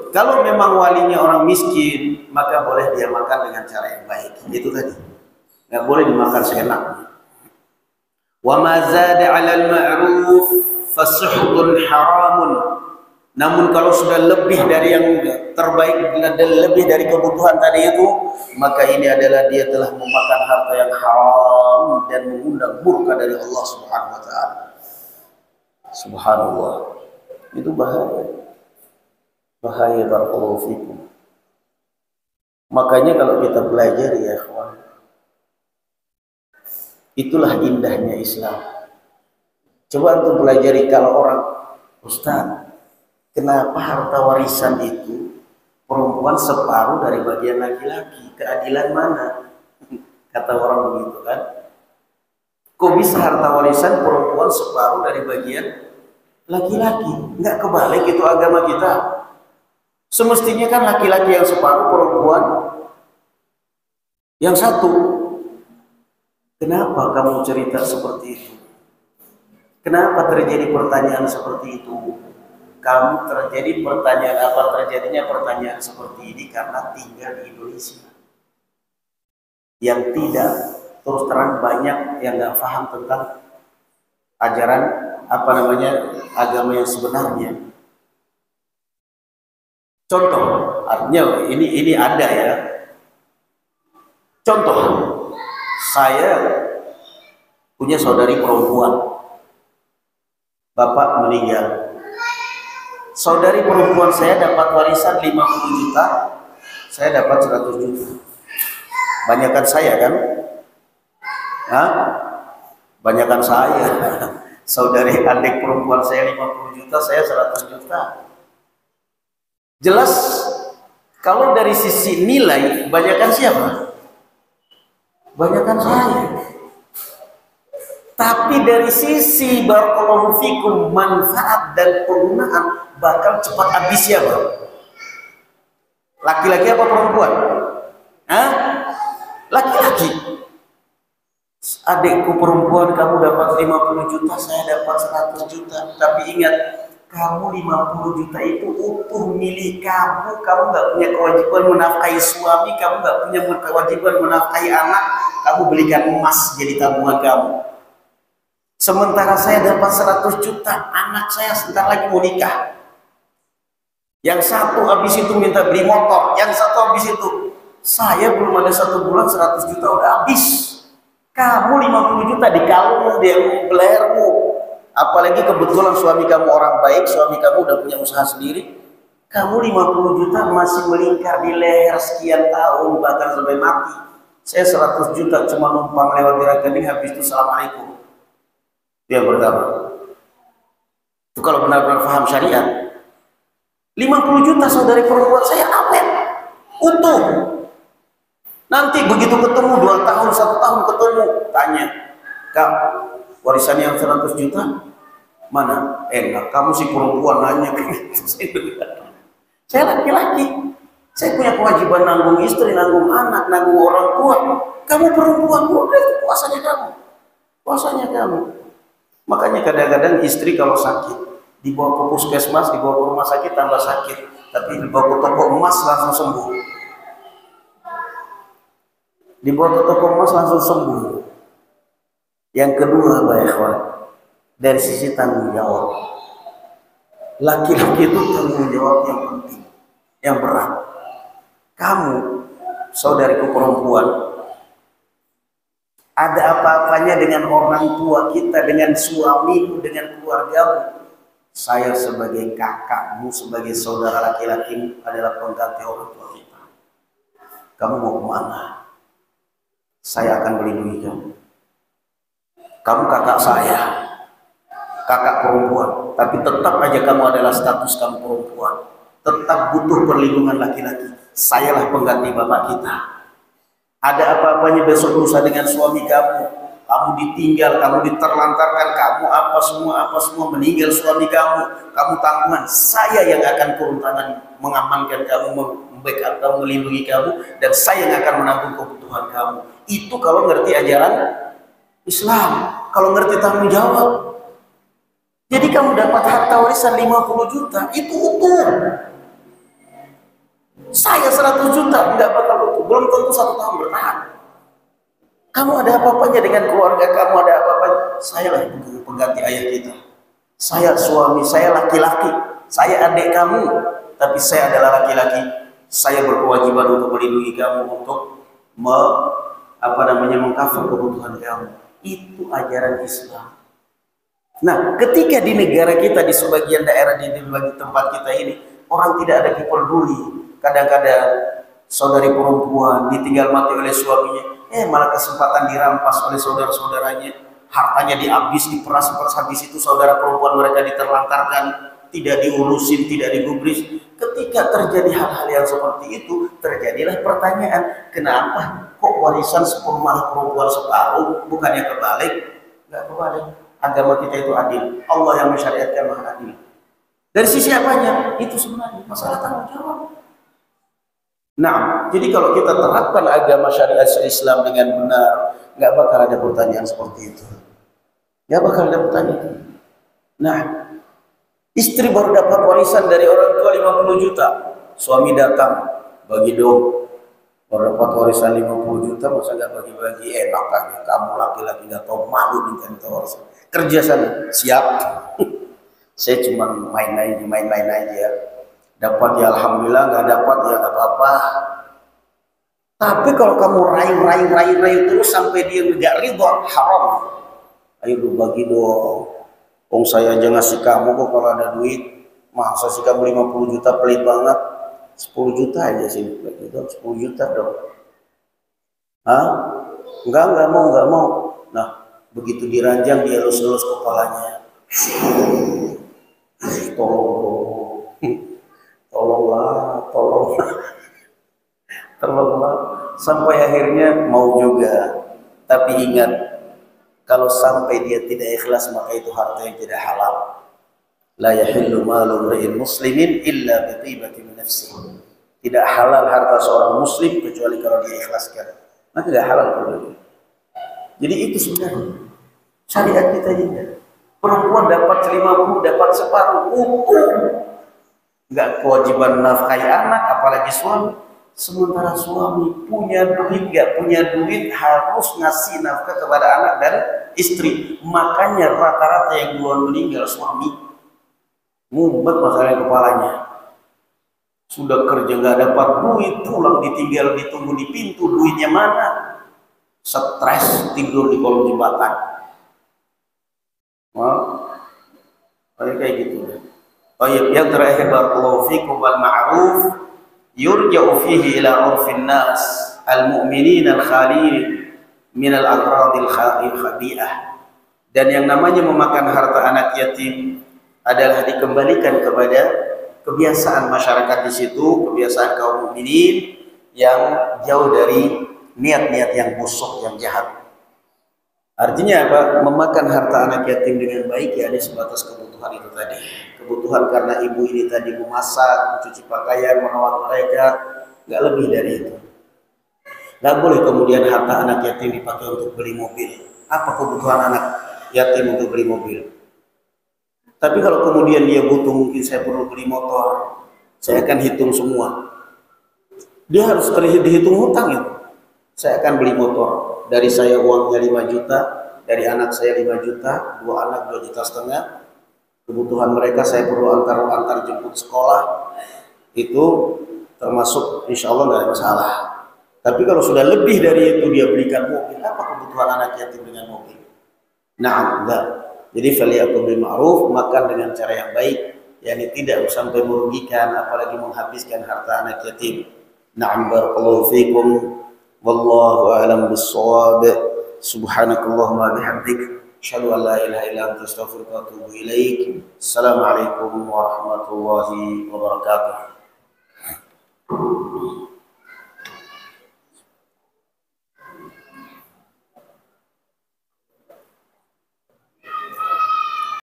kalau memang walinya orang miskin, maka boleh dia makan dengan cara yang baik. Itu tadi, nggak boleh dimakan seenaknya. Wa ma zada 'alal ma'ruf fasuhdun haramun. Namun kalau sudah lebih dari yang terbaik dan lebih dari kebutuhan tadi itu, maka ini adalah dia telah memakan harta yang haram dan mengundang murka dari Allah Subhanahu wa Ta'ala. Subhanallah, itu bahaya. Bahaya barakallahu fikum. Makanya kalau kita belajar ya ikhwan, itulah indahnya Islam. Coba untuk pelajari kalau orang, Ustaz, kenapa harta warisan itu perempuan separuh dari bagian laki-laki? Keadilan mana? Kata orang begitu kan. Kok bisa harta warisan perempuan separuh dari bagian laki-laki? Nggak kebalik itu agama kita. Semestinya kan laki-laki yang separuh, perempuan yang satu. Kenapa kamu cerita seperti itu? Kenapa terjadi pertanyaan seperti itu? kamu terjadi pertanyaan apa terjadinya pertanyaan seperti ini karena tinggal di Indonesia. Yang tidak, terus terang banyak yang nggak paham tentang ajaran agama yang sebenarnya. Contoh, artinya ini ada ya. Contoh, saya punya saudari perempuan, bapak meninggal. Saudari perempuan saya dapat warisan 50 juta, saya dapat 100 juta. Banyakan saya kan? Hah? Banyakan saya. Saudari adik perempuan saya 50 juta, saya 100 juta. Jelas kalau dari sisi nilai, banyakan siapa? Banyakan saya. Tapi dari sisi barakallahu fikum manfaat dan penggunaan bakal cepat habis siapa? Laki-laki apa perempuan? Hah? Laki-laki. Adikku perempuan, kamu dapat 50 juta, saya dapat 100 juta. Tapi ingat, kamu 50 juta itu utuh milik kamu. Kamu nggak punya kewajiban menafkahi suami, kamu nggak punya kewajiban menafkahi anak. Kamu belikan emas jadi tabungan kamu. Sementara saya dapat 100 juta, anak saya sebentar lagi mau nikah. Yang satu habis itu minta beli motor, yang satu habis itu saya belum ada 1 bulan 100 juta udah habis. Kamu 50 juta di kalung dia belermu. Apalagi kebetulan suami kamu orang baik, suami kamu udah punya usaha sendiri. Kamu 50 juta masih melingkar di leher sekian tahun bahkan sampai mati. Saya 100 juta cuma numpang lewat di rekening, habis itu assalamualaikum. Itu yang pertama. Itu kalau benar-benar paham syariat. 50 juta saudari perempuan saya awet, utuh. Nanti begitu ketemu 2 tahun, 1 tahun ketemu, tanya, Kak, warisan yang 100 juta mana? Enak, kamu si perempuan nanya gitu. Saya laki-laki, saya punya kewajiban nanggung istri, nanggung anak, nanggung orang tua. Kamu perempuan, udah itu kuasanya kamu. Kuasanya kamu. Makanya kadang-kadang istri kalau sakit dibawa ke puskesmas, dibawa ke rumah sakit tambah sakit, tapi dibawa ke toko emas langsung sembuh. Dibawa ke toko emas langsung sembuh. Yang kedua, baiklah, dari sisi tanggung jawab. Laki-laki itu tanggung jawab yang penting, yang berat. Kamu, saudariku perempuan, ada apa-apanya dengan orang tua kita, dengan suamimu, dengan keluargamu. Saya sebagai kakakmu, sebagai saudara laki-lakimu adalah pengganti orang tua kita. Kamu mau kemana? Saya akan melindungi kamu. Kamu kakak saya, kakak perempuan, tapi tetap aja kamu adalah status kamu perempuan. Tetap butuh perlindungan laki-laki. Sayalah pengganti bapak kita. Ada apa-apanya besok lusa dengan suami kamu, kamu ditinggal, kamu diterlantarkan, kamu apa semua meninggal suami kamu, kamu tanggungan. Saya yang akan turun tangan mengamankan kamu, membackup kamu, melindungi kamu, dan saya yang akan menanggung kebutuhan kamu. Itu kalau ngerti ajaran Islam, kalau ngerti tanggung jawab. Jadi kamu dapat harta warisan 50 juta, itu utuh. Saya 100 juta, nggak bakal utuh, belum tentu 1 tahun bertahan. Kamu ada apa-apanya dengan keluarga kamu, ada apa-apanya. Saya lah pengganti ayah kita. Saya suami, saya laki-laki, saya adik kamu, tapi saya adalah laki-laki. Saya berkewajiban untuk melindungi kamu, untuk mengcover kebutuhan kamu. Itu ajaran Islam. Nah, ketika di negara kita, di sebagian daerah, di berbagai tempat kita ini, orang tidak ada peduli. Kadang-kadang saudari perempuan ditinggal mati oleh suaminya, malah kesempatan dirampas oleh saudara-saudaranya, hartanya dihabis, diperas, habis itu saudara perempuan mereka diterlantarkan, tidak diurusin, tidak digubris. Ketika terjadi hal-hal yang seperti itu, terjadilah pertanyaan, kenapa kok warisan malah perempuan separuh, bukannya kebalik? Enggak kebalik. Agama kita itu adil. Allah yang mensyariatkan maha adil. Dari sisi apanya? Itu sebenarnya masalah tanggung jawab. Nah, jadi kalau kita terapkan agama syariat Islam dengan benar, nggak bakal ada pertanyaan seperti itu. Nggak bakal ada pertanyaan. Nah, Istri baru dapat warisan dari orang tua 50 juta. Suami datang, bagi dong. Baru dapat warisan 50 juta, masa nggak bagi-bagi? Enak aja. Kamu laki-laki nggak tahu malu minta warisan. Kerja sana, siap. Saya cuma main-main aja. Dapat ya alhamdulillah, nggak dapat ya nggak apa-apa. Tapi kalau kamu rayu terus sampai dia nggak ridho, haram. Ayo lu bagi dong. Wong saya aja ngasih kamu kok kalau ada duit. Masa sih kamu 50 juta pelit banget. 10 juta aja sih gitu. 10 juta dong. Hah? Enggak mau. Nah, begitu diranjang dia elus-elus kepalanya. Tolonglah. Sampai akhirnya mau juga. Tapi ingat, kalau sampai dia tidak ikhlas maka itu harta yang tidak halal. La yahillu malu imri'in muslimin illa bi tibati min nafsihi. Tidak halal harta seorang muslim kecuali kalau dia ikhlaskan. Maka tidak halal kalau dia. Jadi itu sebenarnya syariat kita juga. Perempuan dapat 50, dapat separuh, enggak kewajiban nafkahi anak apalagi suami. Sementara suami punya duit, nggak punya duit, harus ngasih nafkah kepada anak dan istri. Makanya rata-rata yang duluan meninggal suami. Mumet masalah kepalanya. Sudah kerja nggak dapat duit, pulang ditinggal, ditunggu di pintu, duitnya mana? Stres, tidur di kolong jembatan. Kayak gitu. Yang terakhir, barakallahu fikum wal ma'ruf yurja'u fihi ila urfin nas al-mu'minin al-khalil min al-agradil khabi'ah. Dan yang namanya memakan harta anak yatim adalah dikembalikan kepada kebiasaan masyarakat di situ, kebiasaan kaum mukminin yang jauh dari niat-niat yang busuk, yang jahat. Artinya apa? Memakan harta anak yatim dengan baik ya, ada sebatas kebutuhan itu tadi. Kebutuhan karena ibu ini tadi memasak, mencuci pakaian, merawat mereka, nggak lebih dari itu. Nggak boleh kemudian harta anak yatim dipakai untuk beli mobil. Apa kebutuhan anak yatim untuk beli mobil? Tapi kalau kemudian dia butuh, mungkin saya perlu beli motor, saya akan hitung semua. Dia harus dihitung hutang itu. Saya akan beli motor. Dari saya uangnya 5 juta, dari anak saya 5 juta, 2 anak 2,5 juta. Kebutuhan mereka saya perlu antar jemput sekolah, itu termasuk insya Allah nggak ada masalah. Tapi kalau sudah lebih dari itu dia belikan mobil, apa kebutuhan anak yatim dengan mobil? Nah, enggak. Jadi faliyakul bil ma'ruf, makan dengan cara yang baik, yakni tidak sampai merugikan apalagi menghabiskan harta anak yatim. Na'am, barakallahu fikum. Wallahu a'lam bis-shawab. Subhanakallahumma bihamdik, asyhadu an la ilaha illa anta, astaghfiruka wa atubu ilaik. Assalamualaikum warahmatullahi wabarakatuh.